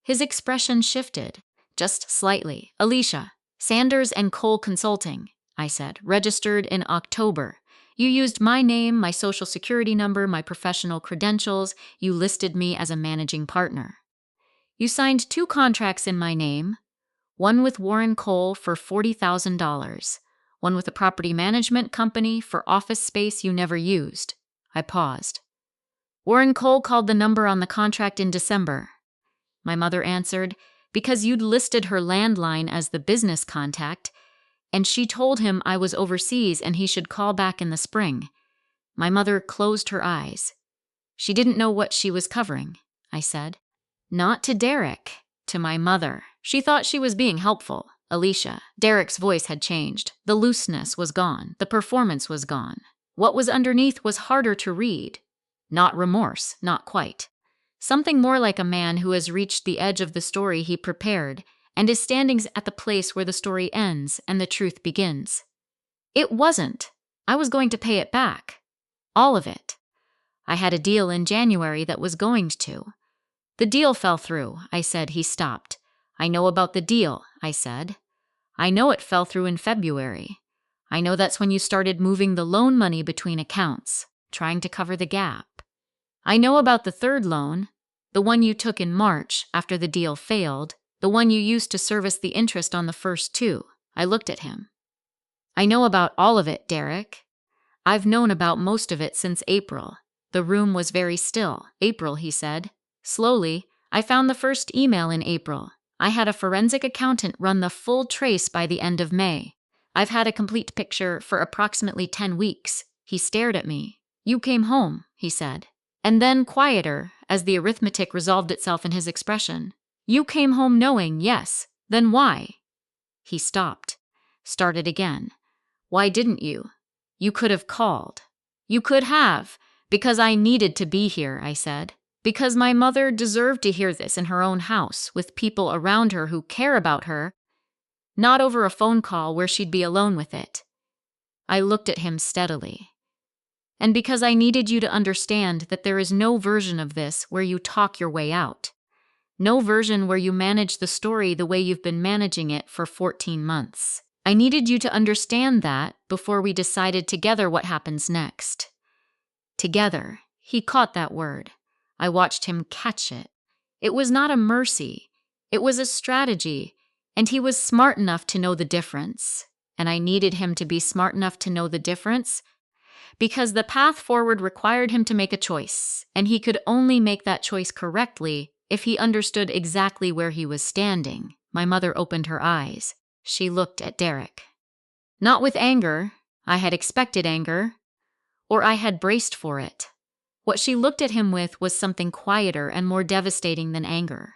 His expression shifted, just slightly. "Alicia, Sanders and Cole Consulting," I said, "registered in October. You used my name, my social security number, my professional credentials. You listed me as a managing partner. You signed 2 contracts in my name, one with Warren Cole for $40,000, one with a property management company for office space you never used." I paused. "Warren Cole called the number on the contract in December," my mother answered, "because you'd listed her landline as the business contact, and she told him I was overseas and he should call back in the spring." My mother closed her eyes. "She didn't know what she was covering," I said. "Not to Derek, to my mother. She thought she was being helpful." "Alicia," Derek's voice had changed. The looseness was gone. The performance was gone. What was underneath was harder to read. Not remorse, not quite. Something more like a man who has reached the edge of the story he prepared and is standing at the place where the story ends and the truth begins. It wasn't. I was going to pay it back. All of it. I had a deal in January that was going to. "The deal fell through," I said. He stopped. "I know about the deal," I said. "I know it fell through in February. I know that's when you started moving the loan money between accounts, trying to cover the gap. I know about the 3rd loan, the one you took in March after the deal failed, the one you used to service the interest on the first 2. I looked at him. "I know about all of it, Derek. I've known about most of it since April." The room was very still. "April," he said. Slowly, "I found the first email in April. I had a forensic accountant run the full trace by the end of May. I've had a complete picture for approximately 10 weeks. He stared at me. "You came home," he said. And then, quieter, as the arithmetic resolved itself in his expression, "You came home knowing, yes. Then why?" He stopped. Started again. "Why didn't you? You could have called." "You could have, because I needed to be here," I said. "Because my mother deserved to hear this in her own house, with people around her who care about her, not over a phone call where she'd be alone with it." I looked at him steadily. "And because I needed you to understand that there is no version of this where you talk your way out. No version where you manage the story the way you've been managing it for 14 months. I needed you to understand that before we decided together what happens next." Together. He caught that word. I watched him catch it. It was not a mercy. It was a strategy, and he was smart enough to know the difference. And I needed him to be smart enough to know the difference because the path forward required him to make a choice, and he could only make that choice correctly if he understood exactly where he was standing. My mother opened her eyes. She looked at Derek. Not with anger. I had expected anger, or I had braced for it. What she looked at him with was something quieter and more devastating than anger.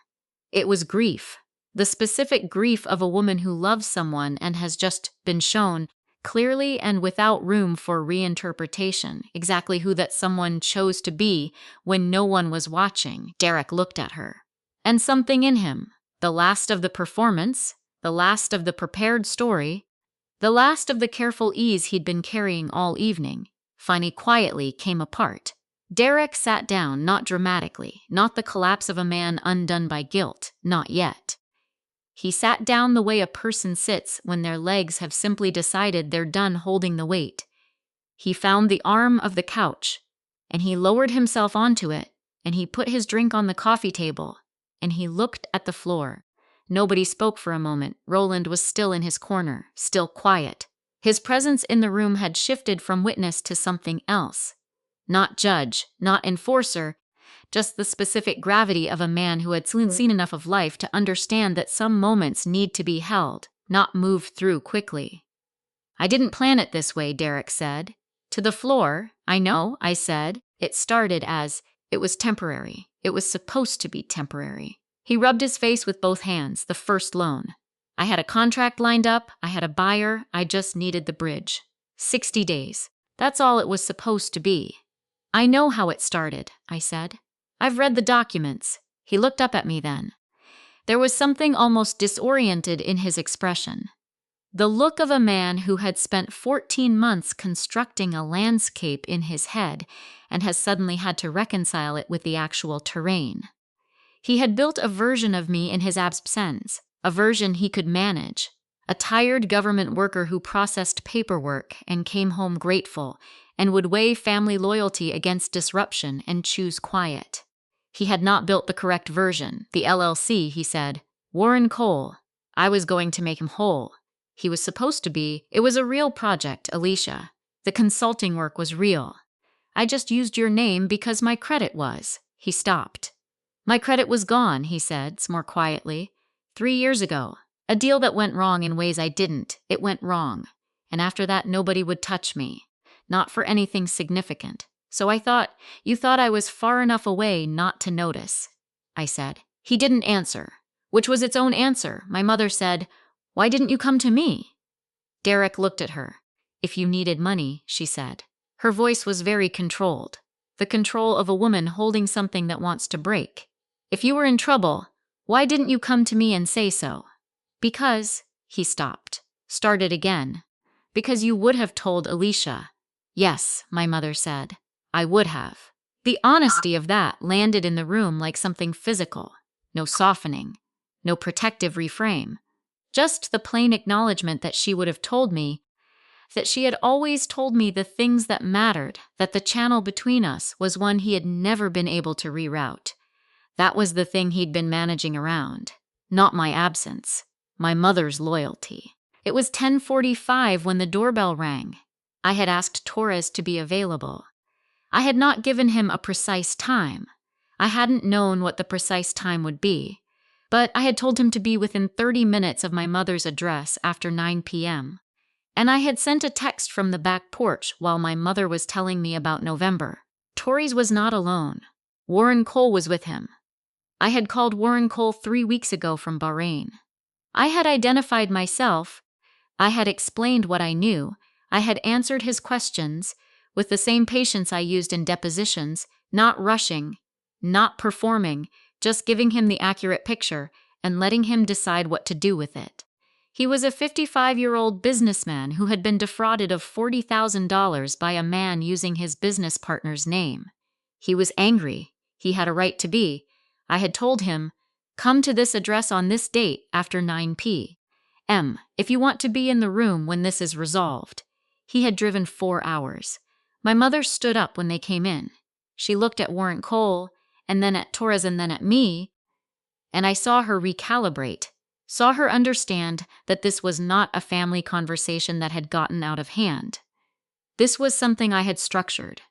It was grief, the specific grief of a woman who loves someone and has just been shown, clearly and without room for reinterpretation, exactly who that someone chose to be when no one was watching. Derek looked at her. And something in him, the last of the performance, the last of the prepared story, the last of the careful ease he'd been carrying all evening, finally quietly came apart. Derek sat down, not dramatically, not the collapse of a man undone by guilt, not yet. He sat down the way a person sits when their legs have simply decided they're done holding the weight. He found the arm of the couch, and he lowered himself onto it, and he put his drink on the coffee table, and he looked at the floor. Nobody spoke for a moment. Roland was still in his corner, still quiet. His presence in the room had shifted from witness to something else. Not judge, not enforcer, just the specific gravity of a man who had seen enough of life to understand that some moments need to be held, not moved through quickly. "I didn't plan it this way," Derek said. "To the floor." "I know," I said. "It started as, it was temporary. It was supposed to be temporary." He rubbed his face with both hands, the first loan. "I had a contract lined up, I had a buyer, I just needed the bridge. 60 days. That's all it was supposed to be." "I know how it started," I said. "I've read the documents." He looked up at me then. There was something almost disoriented in his expression. The look of a man who had spent 14 months constructing a landscape in his head and has suddenly had to reconcile it with the actual terrain. He had built a version of me in his absence, a version he could manage, a tired government worker who processed paperwork and came home grateful and would weigh family loyalty against disruption and choose quiet. He had not built the correct version, the LLC, he said. Warren Cole. I was going to make him whole. He was supposed to be. It was a real project, Alicia. The consulting work was real. I just used your name because my credit was. He stopped. My credit was gone, he said, more quietly. 3 years ago. A deal that went wrong in ways I didn't. It went wrong. And after that, nobody would touch me. Not for anything significant. So I thought, you thought I was far enough away not to notice. I said. He didn't answer. Which was its own answer. My mother said, why didn't you come to me? Derek looked at her. If you needed money, she said. Her voice was very controlled. The control of a woman holding something that wants to break. If you were in trouble, why didn't you come to me and say so? Because, he stopped. Started again. Because you would have told Alicia. Yes, my mother said. I would have. The honesty of that landed in the room like something physical. No softening. No protective reframe. Just the plain acknowledgement that she would have told me, that she had always told me the things that mattered, that the channel between us was one he had never been able to reroute. That was the thing he'd been managing around. Not my absence. My mother's loyalty. It was 10:45 when the doorbell rang. I had asked Torres to be available. I had not given him a precise time. I hadn't known what the precise time would be, but I had told him to be within 30 minutes of my mother's address after 9 p.m., and I had sent a text from the back porch while my mother was telling me about November. Torres was not alone. Warren Cole was with him. I had called Warren Cole 3 weeks ago from Bahrain. I had identified myself. I had explained what I knew. I had answered his questions with the same patience I used in depositions, not rushing, not performing, just giving him the accurate picture and letting him decide what to do with it. He was a 55-year-old businessman who had been defrauded of $40,000 by a man using his business partner's name. He was angry. He had a right to be. I had told him, come to this address on this date after 9 p.m. if you want to be in the room when this is resolved. He had driven 4 hours. My mother stood up when they came in. She looked at Warren Cole, and then at Torres, and then at me, and I saw her recalibrate, saw her understand that this was not a family conversation that had gotten out of hand. This was something I had structured.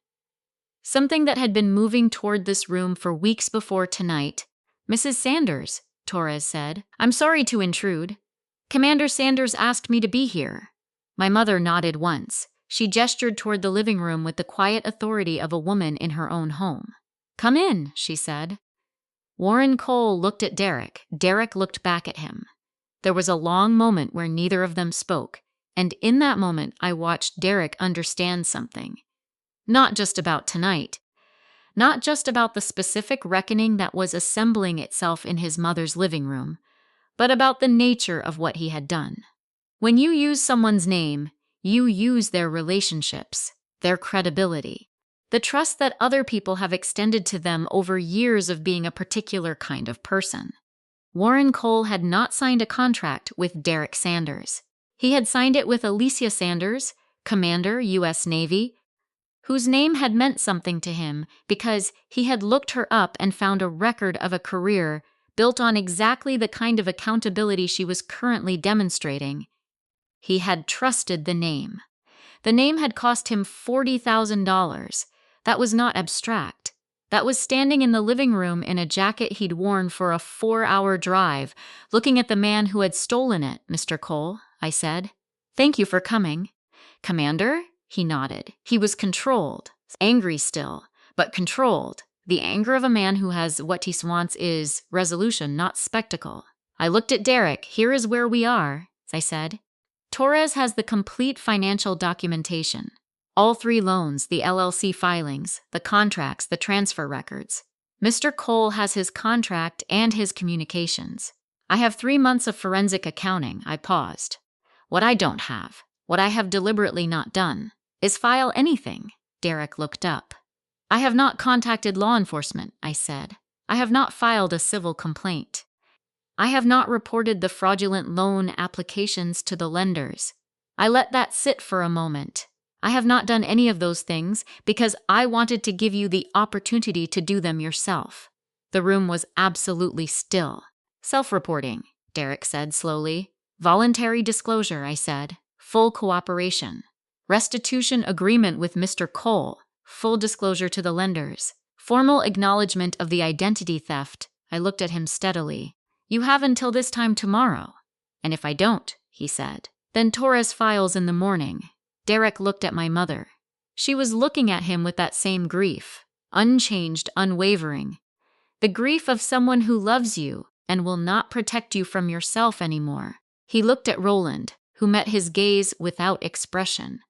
Something that had been moving toward this room for weeks before tonight. Mrs. Sanders, Torres said. I'm sorry to intrude. Commander Sanders asked me to be here. My mother nodded once. She gestured toward the living room with the quiet authority of a woman in her own home. Come in, she said. Warren Cole looked at Derek. Derek looked back at him. There was a long moment where neither of them spoke, and in that moment I watched Derek understand something. Not just about tonight. Not just about the specific reckoning that was assembling itself in his mother's living room, but about the nature of what he had done. When you use someone's name, you use their relationships, their credibility, the trust that other people have extended to them over years of being a particular kind of person. Warren Cole had not signed a contract with Derek Sanders. He had signed it with Alicia Sanders, Commander, U.S. Navy, whose name had meant something to him because he had looked her up and found a record of a career built on exactly the kind of accountability she was currently demonstrating. He had trusted the name. The name had cost him $40,000. That was not abstract. That was standing in the living room in a jacket he'd worn for a 4-hour drive, looking at the man who had stolen it, Mr. Cole, I said. Thank you for coming. Commander? He nodded. He was controlled, angry still, but controlled. The anger of a man who has what he wants is resolution, not spectacle. I looked at Derek. Here is where we are, I said. Torres has the complete financial documentation. All 3 loans, the LLC filings, the contracts, the transfer records. Mr. Cole has his contract and his communications. I have 3 months of forensic accounting. I paused. What I don't have, what I have deliberately not done, is file anything. Derek looked up. I have not contacted law enforcement, I said. I have not filed a civil complaint. I have not reported the fraudulent loan applications to the lenders. I let that sit for a moment. I have not done any of those things because I wanted to give you the opportunity to do them yourself. The room was absolutely still. Self-reporting, Derek said slowly. Voluntary disclosure, I said. Full cooperation. Restitution agreement with Mr. Cole. Full disclosure to the lenders. Formal acknowledgement of the identity theft. I looked at him steadily. You have until this time tomorrow. And if I don't, he said, then Torres files in the morning. Derek looked at my mother. She was looking at him with that same grief, unchanged, unwavering. The grief of someone who loves you and will not protect you from yourself anymore. He looked at Roland, who met his gaze without expression.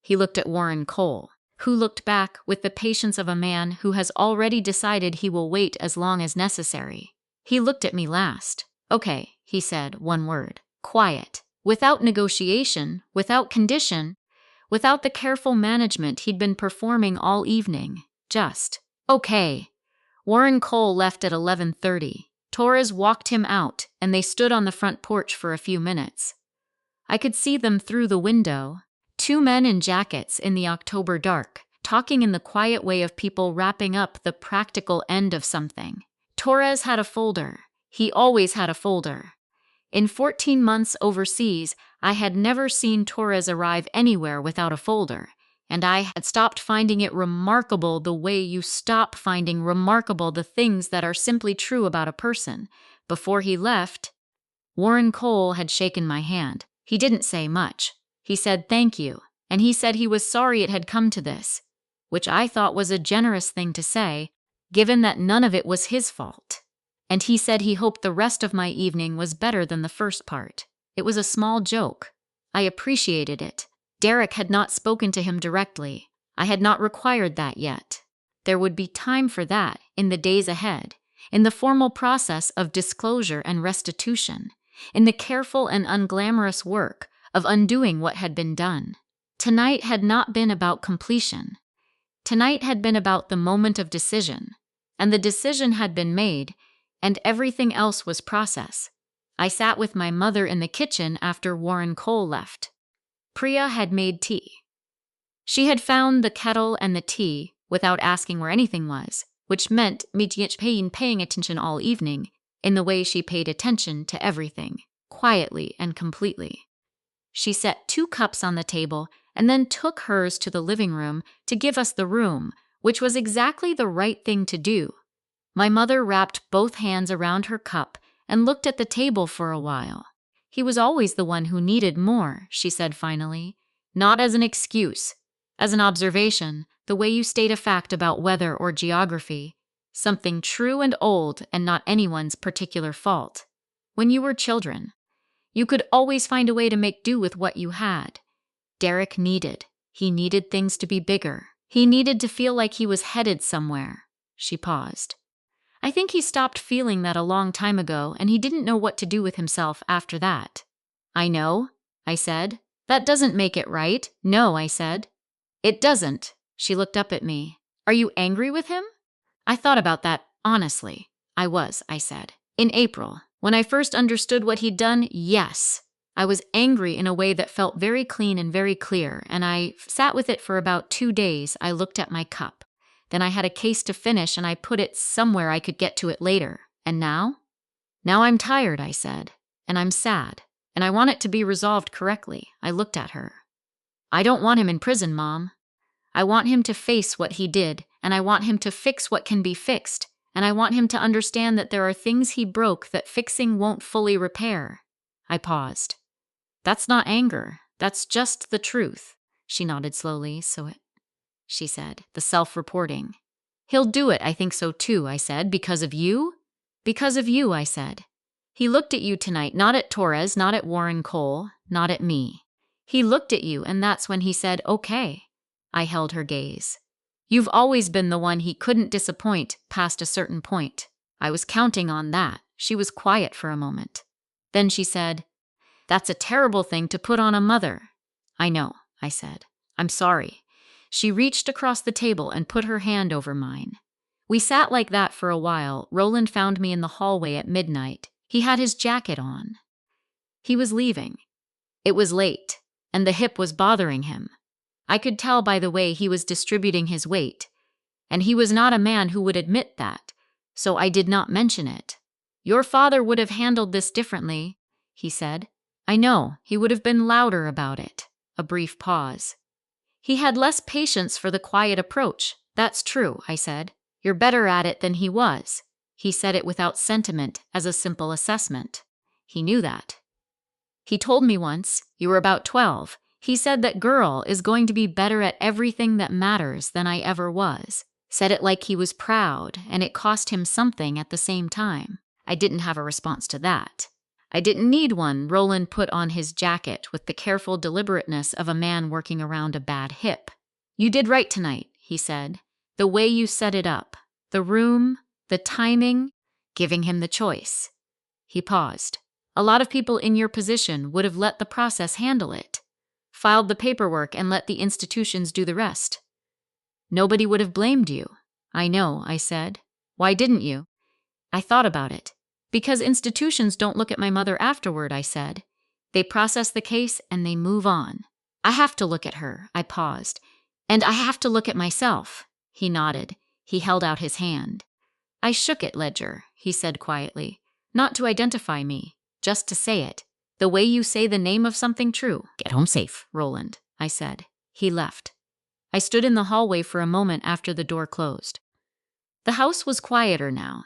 He looked at Warren Cole, who looked back with the patience of a man who has already decided he will wait as long as necessary. He looked at me last. Okay, he said, one word. Quiet. Without negotiation, without condition, without the careful management he'd been performing all evening. Just, okay. Warren Cole left at 11:30. Torres walked him out, and they stood on the front porch for a few minutes. I could see them through the window. Two men in jackets in the October dark, talking in the quiet way of people wrapping up the practical end of something. Torres had a folder. He always had a folder. In 14 months overseas, I had never seen Torres arrive anywhere without a folder, and I had stopped finding it remarkable the way you stop finding remarkable the things that are simply true about a person. Before he left, Warren Cole had shaken my hand. He didn't say much. He said thank you, and he said he was sorry it had come to this, which I thought was a generous thing to say, given that none of it was his fault. And he said he hoped the rest of my evening was better than the first part. It was a small joke. I appreciated it. Derek had not spoken to him directly. I had not required that yet. There would be time for that in the days ahead, in the formal process of disclosure and restitution, in the careful and unglamorous work of undoing what had been done. Tonight had not been about completion. Tonight had been about the moment of decision, and the decision had been made, and everything else was process. I sat with my mother in the kitchen after Warren Cole left. Priya had made tea. She had found the kettle and the tea without asking where anything was, which meant me paying attention all evening in the way she paid attention to everything, quietly and completely. She set 2 cups on the table and then took hers to the living room to give us the room, which was exactly the right thing to do. My mother wrapped both hands around her cup and looked at the table for a while. He was always the one who needed more, she said finally. Not as an excuse, as an observation, the way you state a fact about weather or geography, something true and old and not anyone's particular fault. When you were children, you could always find a way to make do with what you had. Derek needed. He needed things to be bigger. He needed to feel like he was headed somewhere. She paused. I think he stopped feeling that a long time ago, and he didn't know what to do with himself after that. I know, I said. That doesn't make it right. No, I said. It doesn't. She looked up at me. Are you angry with him? I thought about that, honestly. I was, I said. In April, when I first understood what he'd done, yes. I was angry in a way that felt very clean and very clear, and I sat with it for about 2 days. I looked at my cup. Then I had a case to finish, and I put it somewhere I could get to it later. And now? Now I'm tired, I said. And I'm sad. And I want it to be resolved correctly. I looked at her. I don't want him in prison, Mom. I want him to face what he did, and I want him to fix what can be fixed. And I want him to understand that there are things he broke that fixing won't fully repair. I paused. That's not anger. That's just the truth. She nodded slowly, she said, the self-reporting. He'll do it, I think so too, I said. Because of you? Because of you, I said. He looked at you tonight, not at Torres, not at Warren Cole, not at me. He looked at you, and that's when he said, okay. I held her gaze. You've always been the one he couldn't disappoint past a certain point. I was counting on that. She was quiet for a moment. Then she said, that's a terrible thing to put on a mother. I know, I said. I'm sorry. She reached across the table and put her hand over mine. We sat like that for a while. Roland found me in the hallway at midnight. He had his jacket on. He was leaving. It was late, and the hip was bothering him. I could tell by the way he was distributing his weight, and he was not a man who would admit that, so I did not mention it. Your father would have handled this differently, he said. I know, he would have been louder about it. A brief pause. He had less patience for the quiet approach. That's true, I said. You're better at it than he was. He said it without sentiment, as a simple assessment. He knew that. He told me once, you were about 12. He said that girl is going to be better at everything that matters than I ever was. Said it like he was proud, and it cost him something at the same time. I didn't have a response to that. I didn't need one. Roland put on his jacket with the careful deliberateness of a man working around a bad hip. You did right tonight, he said. The way you set it up, the room, the timing, giving him the choice. He paused. A lot of people in your position would have let the process handle it, filed the paperwork and let the institutions do the rest. Nobody would have blamed you. I know, I said. Why didn't you? I thought about it. Because institutions don't look at my mother afterward, I said. They process the case and they move on. I have to look at her, I paused. And I have to look at myself. He nodded. He held out his hand. I shook it, Ledger, he said quietly. Not to identify me, just to say it. The way you say the name of something true. Get home safe, Roland, I said. He left. I stood in the hallway for a moment after the door closed. The house was quieter now.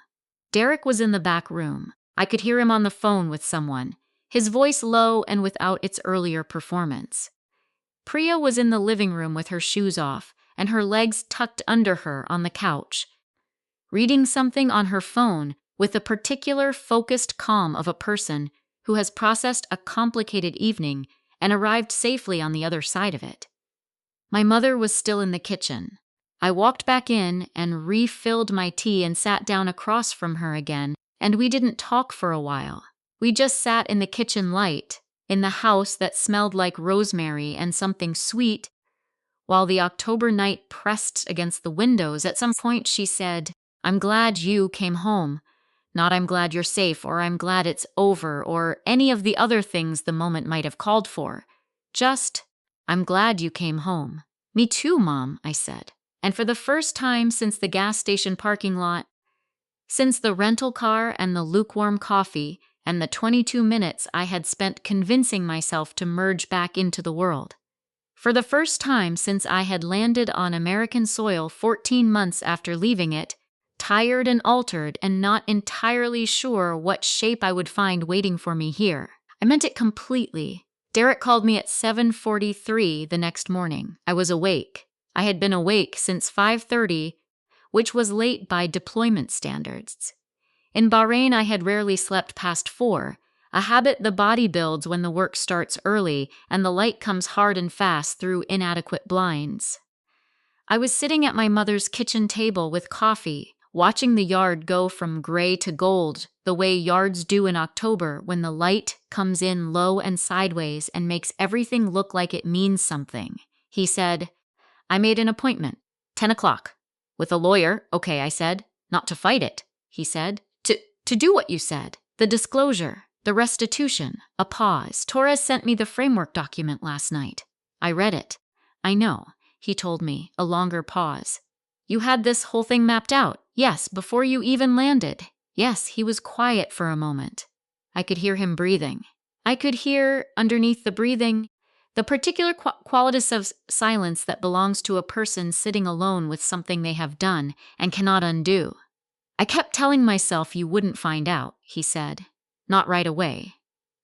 Derek was in the back room. I could hear him on the phone with someone, his voice low and without its earlier performance. Priya was in the living room with her shoes off and her legs tucked under her on the couch, reading something on her phone with the particular focused calm of a person who has processed a complicated evening and arrived safely on the other side of it. My mother was still in the kitchen. I walked back in and refilled my tea and sat down across from her again, and we didn't talk for a while. We just sat in the kitchen light, in the house that smelled like rosemary and something sweet, while the October night pressed against the windows. At some point she said, I'm glad you came home. Not I'm glad you're safe, or I'm glad it's over, or any of the other things the moment might have called for. Just, I'm glad you came home. Me too, Mom, I said. And for the first time since the gas station parking lot, since the rental car and the lukewarm coffee and the 22 minutes I had spent convincing myself to merge back into the world. For the first time since I had landed on American soil 14 months after leaving it, tired and altered and not entirely sure what shape I would find waiting for me here. I meant it completely. Derek called me at 7:43 the next morning. I was awake. I had been awake since 5:30, which was late by deployment standards. In Bahrain, I had rarely slept past 4, a habit the body builds when the work starts early and the light comes hard and fast through inadequate blinds. I was sitting at my mother's kitchen table with coffee, watching the yard go from gray to gold, the way yards do in October when the light comes in low and sideways and makes everything look like it means something. He said, I made an appointment, 10 o'clock. With a lawyer, okay, I said. Not to fight it, he said. To do what you said. The disclosure, the restitution, a pause. Torres sent me the framework document last night. I read it. I know, he told me, a longer pause. You had this whole thing mapped out. Yes, before you even landed. Yes, he was quiet for a moment. I could hear him breathing. I could hear, underneath the breathing, the particular qualities of silence that belongs to a person sitting alone with something they have done and cannot undo. I kept telling myself you wouldn't find out, he said. Not right away.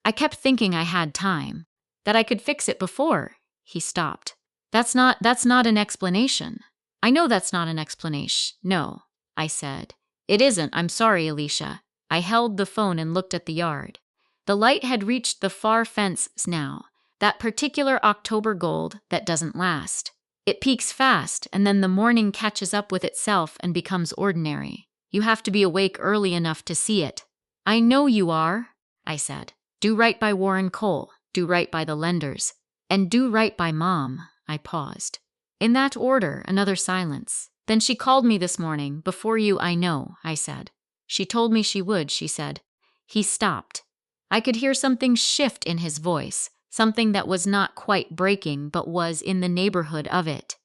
I kept thinking I had time, that I could fix it before. He stopped. That's not an explanation. I know that's not an explanation. No, I said. It isn't. I'm sorry, Alicia. I held the phone and looked at the yard. The light had reached the far fence now, that particular October gold that doesn't last. It peaks fast, and then the morning catches up with itself and becomes ordinary. You have to be awake early enough to see it. I know you are, I said. Do right by Warren Cole, do right by the lenders, and do right by Mom. I paused. In that order, another silence. Then she called me this morning. Before you, I know, I said. She told me she would, she said. He stopped. I could hear something shift in his voice, something that was not quite breaking but was in the neighborhood of it.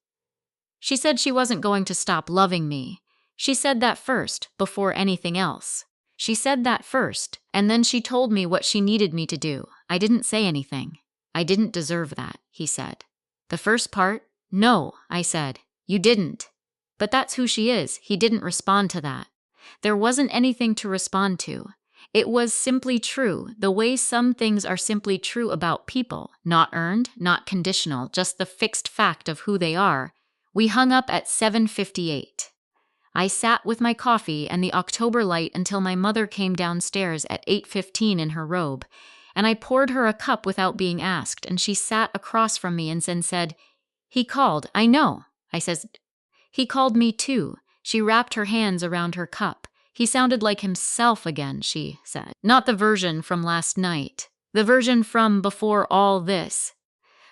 She said she wasn't going to stop loving me. She said that first, before anything else. She said that first, and then she told me what she needed me to do. I didn't say anything. I didn't deserve that, he said. The first part? No, I said. You didn't. But that's who she is. He didn't respond to that. There wasn't anything to respond to. It was simply true, the way some things are simply true about people, not earned, not conditional, just the fixed fact of who they are. We hung up at 7:58. I sat with my coffee and the October light until my mother came downstairs at 8:15 in her robe, and I poured her a cup without being asked, and she sat across from me and said, "He called, I know." I said, "He called me too." She wrapped her hands around her cup. "He sounded like himself again," she said. "Not the version from last night. The version from before all this.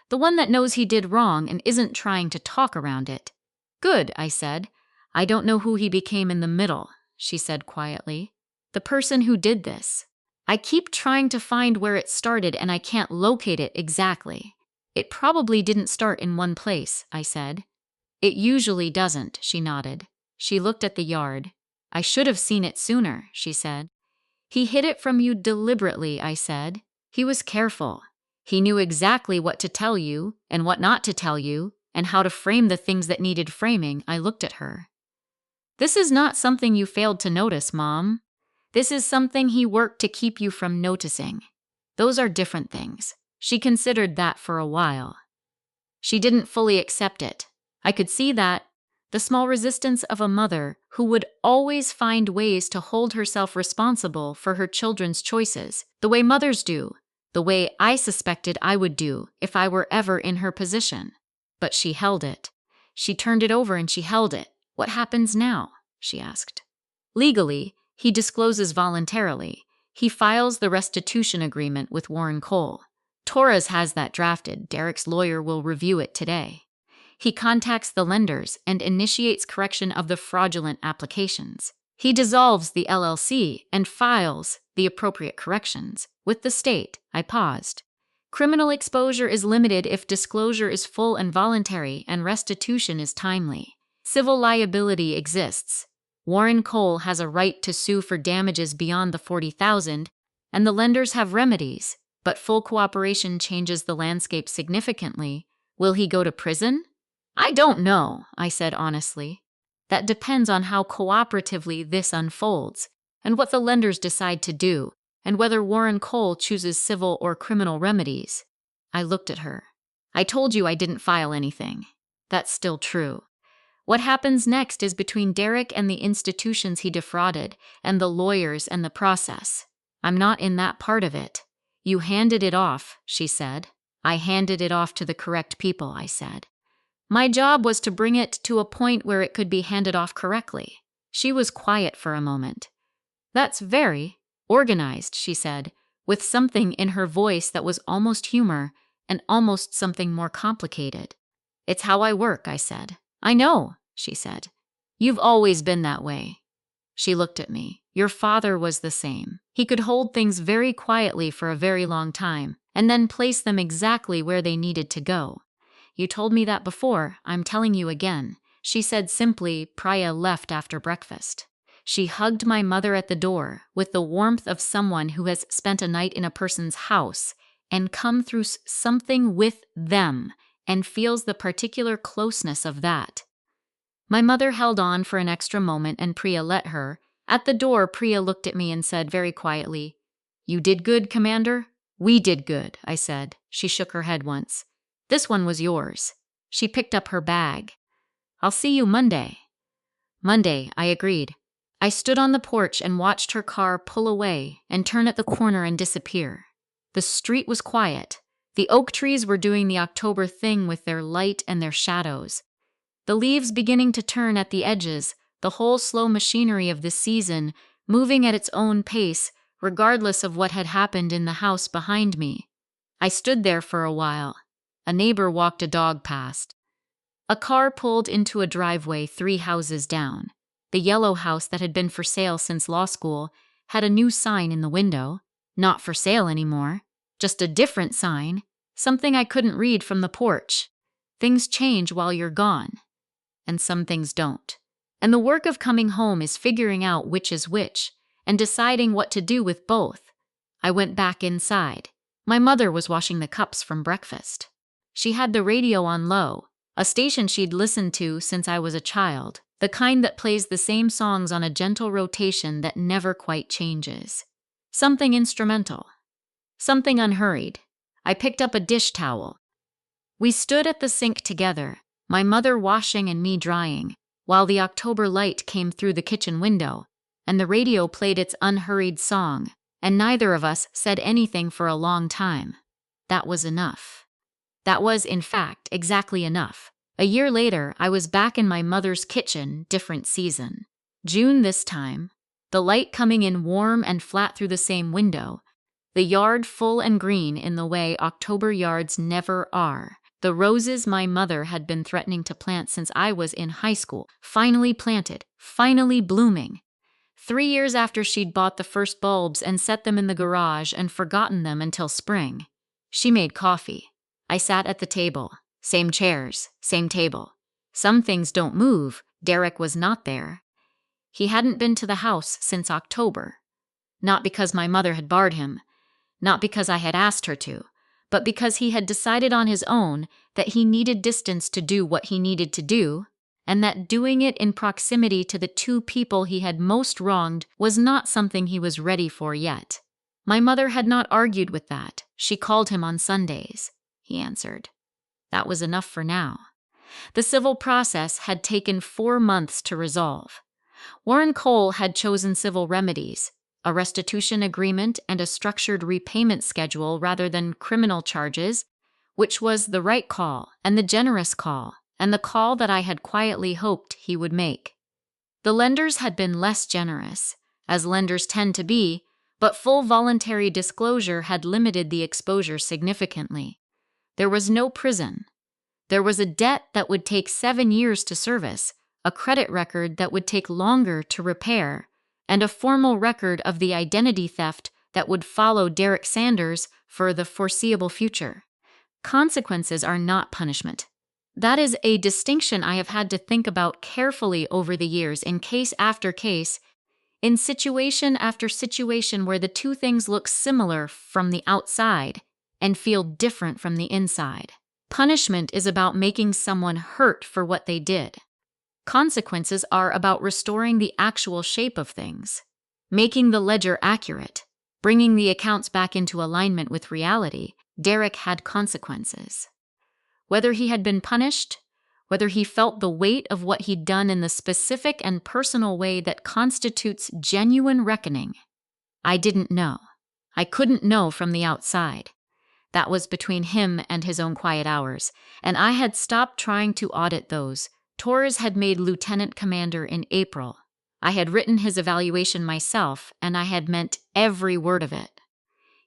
The one that knows he did wrong and isn't trying to talk around it." "Good," I said. "I don't know who he became in the middle," she said quietly. "The person who did this. I keep trying to find where it started and I can't locate it exactly." "It probably didn't start in one place," I said. "It usually doesn't," she nodded. She looked at the yard. "I should have seen it sooner," she said. "He hid it from you deliberately," I said. "He was careful. He knew exactly what to tell you and what not to tell you and how to frame the things that needed framing." I looked at her. "This is not something you failed to notice, Mom. This is something he worked to keep you from noticing. Those are different things." She considered that for a while. She didn't fully accept it. I could see that. The small resistance of a mother who would always find ways to hold herself responsible for her children's choices, the way mothers do, the way I suspected I would do if I were ever in her position. But she held it. She turned it over and she held it. "What happens now?" she asked. "Legally, he discloses voluntarily. He files the restitution agreement with Warren Cole. Torres has that drafted. Derek's lawyer will review it today. He contacts the lenders and initiates correction of the fraudulent applications. He dissolves the LLC and files the appropriate corrections with the state." I paused. "Criminal exposure is limited if disclosure is full and voluntary and restitution is timely. Civil liability exists. Warren Cole has a right to sue for damages beyond the $40,000, and the lenders have remedies. But full cooperation changes the landscape significantly. Will he go to prison?" "I don't know," I said honestly. "That depends on how cooperatively this unfolds, and what the lenders decide to do, and whether Warren Cole chooses civil or criminal remedies." I looked at her. "I told you I didn't file anything. That's still true. What happens next is between Derek and the institutions he defrauded, and the lawyers and the process. I'm not in that part of it." "You handed it off," she said. "I handed it off to the correct people," I said. "My job was to bring it to a point where it could be handed off correctly." She was quiet for a moment. "That's very organized," she said, with something in her voice that was almost humor and almost something more complicated. "It's how I work," I said. "I know," she said. "You've always been that way." She looked at me. "Your father was the same. He could hold things very quietly for a very long time, and then place them exactly where they needed to go. You told me that before. I'm telling you again." She said simply, "Priya left after breakfast." She hugged my mother at the door with the warmth of someone who has spent a night in a person's house and come through something with them and feels the particular closeness of that. My mother held on for an extra moment and Priya let her. At the door, Priya looked at me and said very quietly, "You did good, Commander?" "We did good," I said. She shook her head once. "This one was yours." She picked up her bag. "I'll see you Monday." "Monday," I agreed. I stood on the porch and watched her car pull away and turn at the corner and disappear. The street was quiet. The oak trees were doing the October thing with their light and their shadows. The leaves beginning to turn at the edges, the whole slow machinery of the season moving at its own pace, regardless of what had happened in the house behind me. I stood there for a while. A neighbor walked a dog past. A car pulled into a driveway 3 houses down. The yellow house that had been for sale since law school had a new sign in the window. Not for sale anymore. Just a different sign. Something I couldn't read from the porch. Things change while you're gone. And some things don't. And the work of coming home is figuring out which is which, and deciding what to do with both. I went back inside. My mother was washing the cups from breakfast. She had the radio on low, a station she'd listened to since I was a child, the kind that plays the same songs on a gentle rotation that never quite changes. Something instrumental. Something unhurried. I picked up a dish towel. We stood at the sink together, my mother washing and me drying, while the October light came through the kitchen window, and the radio played its unhurried song, and neither of us said anything for a long time. That was enough. That was, in fact, exactly enough. A year later, I was back in my mother's kitchen, different season. June this time, the light coming in warm and flat through the same window, the yard full and green in the way October yards never are. The roses my mother had been threatening to plant since I was in high school, finally planted, finally blooming. 3 years after she'd bought the first bulbs and set them in the garage and forgotten them until spring. She made coffee. I sat at the table. Same chairs, same table. Some things don't move. Derek was not there. He hadn't been to the house since October. Not because my mother had barred him, not because I had asked her to, but because he had decided on his own that he needed distance to do what he needed to do, and that doing it in proximity to the 2 people he had most wronged was not something he was ready for yet. My mother had not argued with that. She called him on Sundays, he answered. That was enough for now. The civil process had taken 4 months to resolve. Warren Cole had chosen civil remedies, a restitution agreement and a structured repayment schedule rather than criminal charges, which was the right call and the generous call, and the call that I had quietly hoped he would make. The lenders had been less generous, as lenders tend to be, but full voluntary disclosure had limited the exposure significantly. There was no prison. There was a debt that would take 7 years to service, a credit record that would take longer to repair, and a formal record of the identity theft that would follow Derek Sanders for the foreseeable future. Consequences are not punishment. That is a distinction I have had to think about carefully over the years in case after case, in situation after situation where the 2 things look similar from the outside and feel different from the inside. Punishment is about making someone hurt for what they did. Consequences are about restoring the actual shape of things, making the ledger accurate, bringing the accounts back into alignment with reality. Derek had consequences. Whether he had been punished, whether he felt the weight of what he'd done in the specific and personal way that constitutes genuine reckoning, I didn't know. I couldn't know from the outside. That was between him and his own quiet hours, and I had stopped trying to audit those. Torres had made lieutenant commander in April. I had written his evaluation myself, and I had meant every word of it.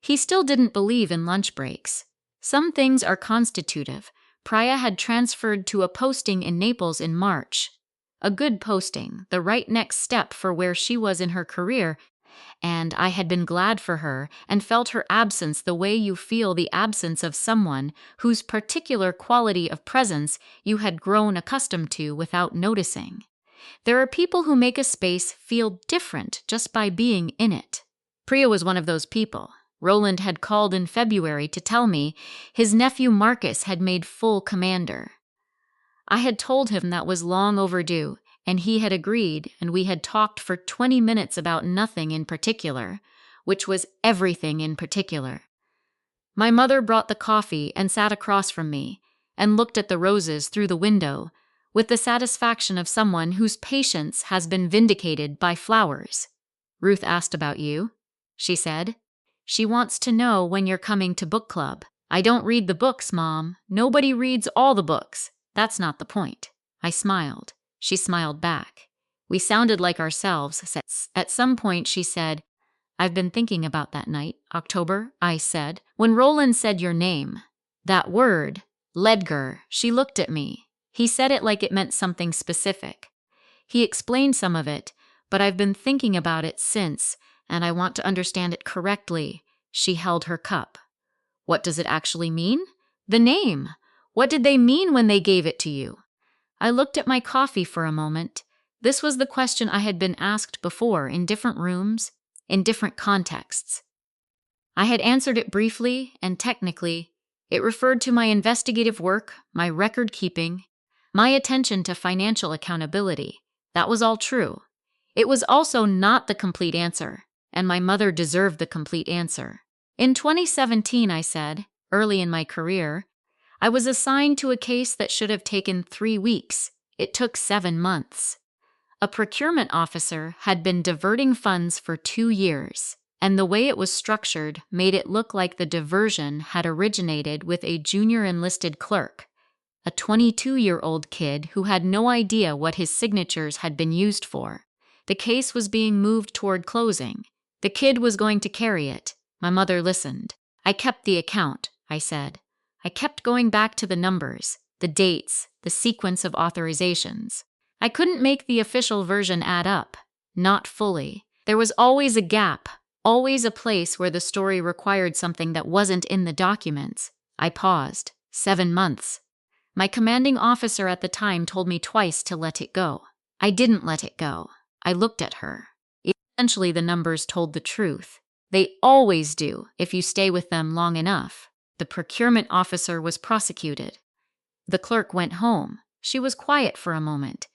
He still didn't believe in lunch breaks. Some things are constitutive. Priya had transferred to a posting in Naples in March. A good posting, the right next step for where she was in her career, and I had been glad for her and felt her absence the way you feel the absence of someone whose particular quality of presence you had grown accustomed to without noticing. There are people who make a space feel different just by being in it. Priya was one of those people. Roland had called in February to tell me his nephew Marcus had made full commander. I had told him that was long overdue, and he had agreed, and we had talked for 20 minutes about nothing in particular, which was everything in particular. My mother brought the coffee and sat across from me, and looked at the roses through the window, with the satisfaction of someone whose patience has been vindicated by flowers. "Ruth asked about you," she said. "She wants to know when you're coming to book club." "I don't read the books, Mom. Nobody reads all the books. That's not the point." I smiled. She smiled back. We sounded like ourselves. At some point she said, "I've been thinking about that night, October," I said, "when Roland said your name. That word, Ledger." She looked at me. He said it like it meant something specific. He explained some of it, but I've been thinking about it since, and I want to understand it correctly. She held her cup. What does it actually mean? The name. What did they mean when they gave it to you? I looked at my coffee for a moment. This was the question I had been asked before in different rooms, in different contexts. I had answered it briefly and technically. It referred to my investigative work, my record keeping, my attention to financial accountability. That was all true. It was also not the complete answer, and my mother deserved the complete answer. In 2017, I said, early in my career, I was assigned to a case that should have taken 3 weeks. It took 7 months. A procurement officer had been diverting funds for 2 years, and the way it was structured made it look like the diversion had originated with a junior enlisted clerk, a 22-year-old kid who had no idea what his signatures had been used for. The case was being moved toward closing. The kid was going to carry it. My mother listened. I kept the account, I said. I kept going back to the numbers, the dates, the sequence of authorizations. I couldn't make the official version add up. Not fully. There was always a gap, always a place where the story required something that wasn't in the documents. I paused. 7 months. My commanding officer at the time told me twice to let it go. I didn't let it go. I looked at her. Essentially, the numbers told the truth. They always do if you stay with them long enough. The procurement officer was prosecuted. The clerk went home. She was quiet for a moment.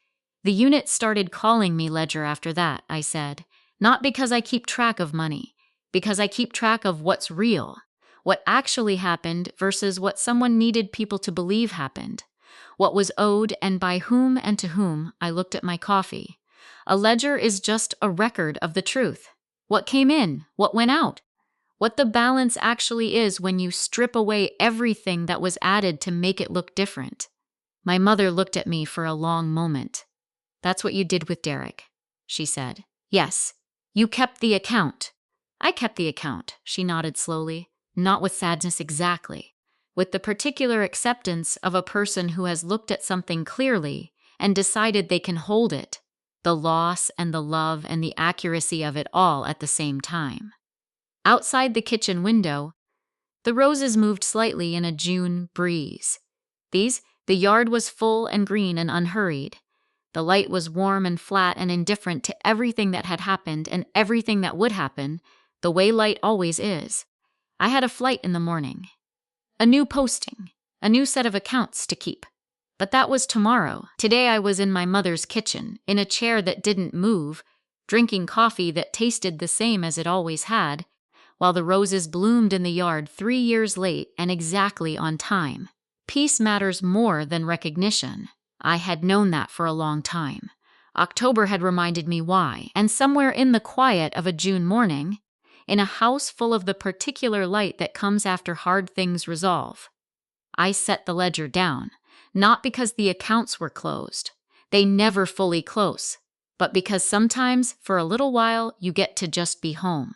The unit started calling me Ledger after that, I said. Not because I keep track of money, because I keep track of what's real, what actually happened versus what someone needed people to believe happened, what was owed and by whom and to whom. I looked at my coffee. A ledger is just a record of the truth. What came in, what went out, what the balance actually is when you strip away everything that was added to make it look different. My mother looked at me for a long moment. That's what you did with Derek, she said. Yes, you kept the account. I kept the account, she nodded slowly, not with sadness exactly, with the particular acceptance of a person who has looked at something clearly and decided they can hold it, the loss and the love and the accuracy of it all at the same time. Outside the kitchen window, the roses moved slightly in a June breeze. The yard was full and green and unhurried. The light was warm and flat and indifferent to everything that had happened and everything that would happen, the way light always is. I had a flight in the morning. A new posting, a new set of accounts to keep. But that was tomorrow. Today I was in my mother's kitchen, in a chair that didn't move, drinking coffee that tasted the same as it always had, while the roses bloomed in the yard 3 years late and exactly on time. Peace matters more than recognition. I had known that for a long time. October had reminded me why, and somewhere in the quiet of a June morning, in a house full of the particular light that comes after hard things resolve, I set the ledger down, not because the accounts were closed. They never fully close, but because sometimes, for a little while, you get to just be home.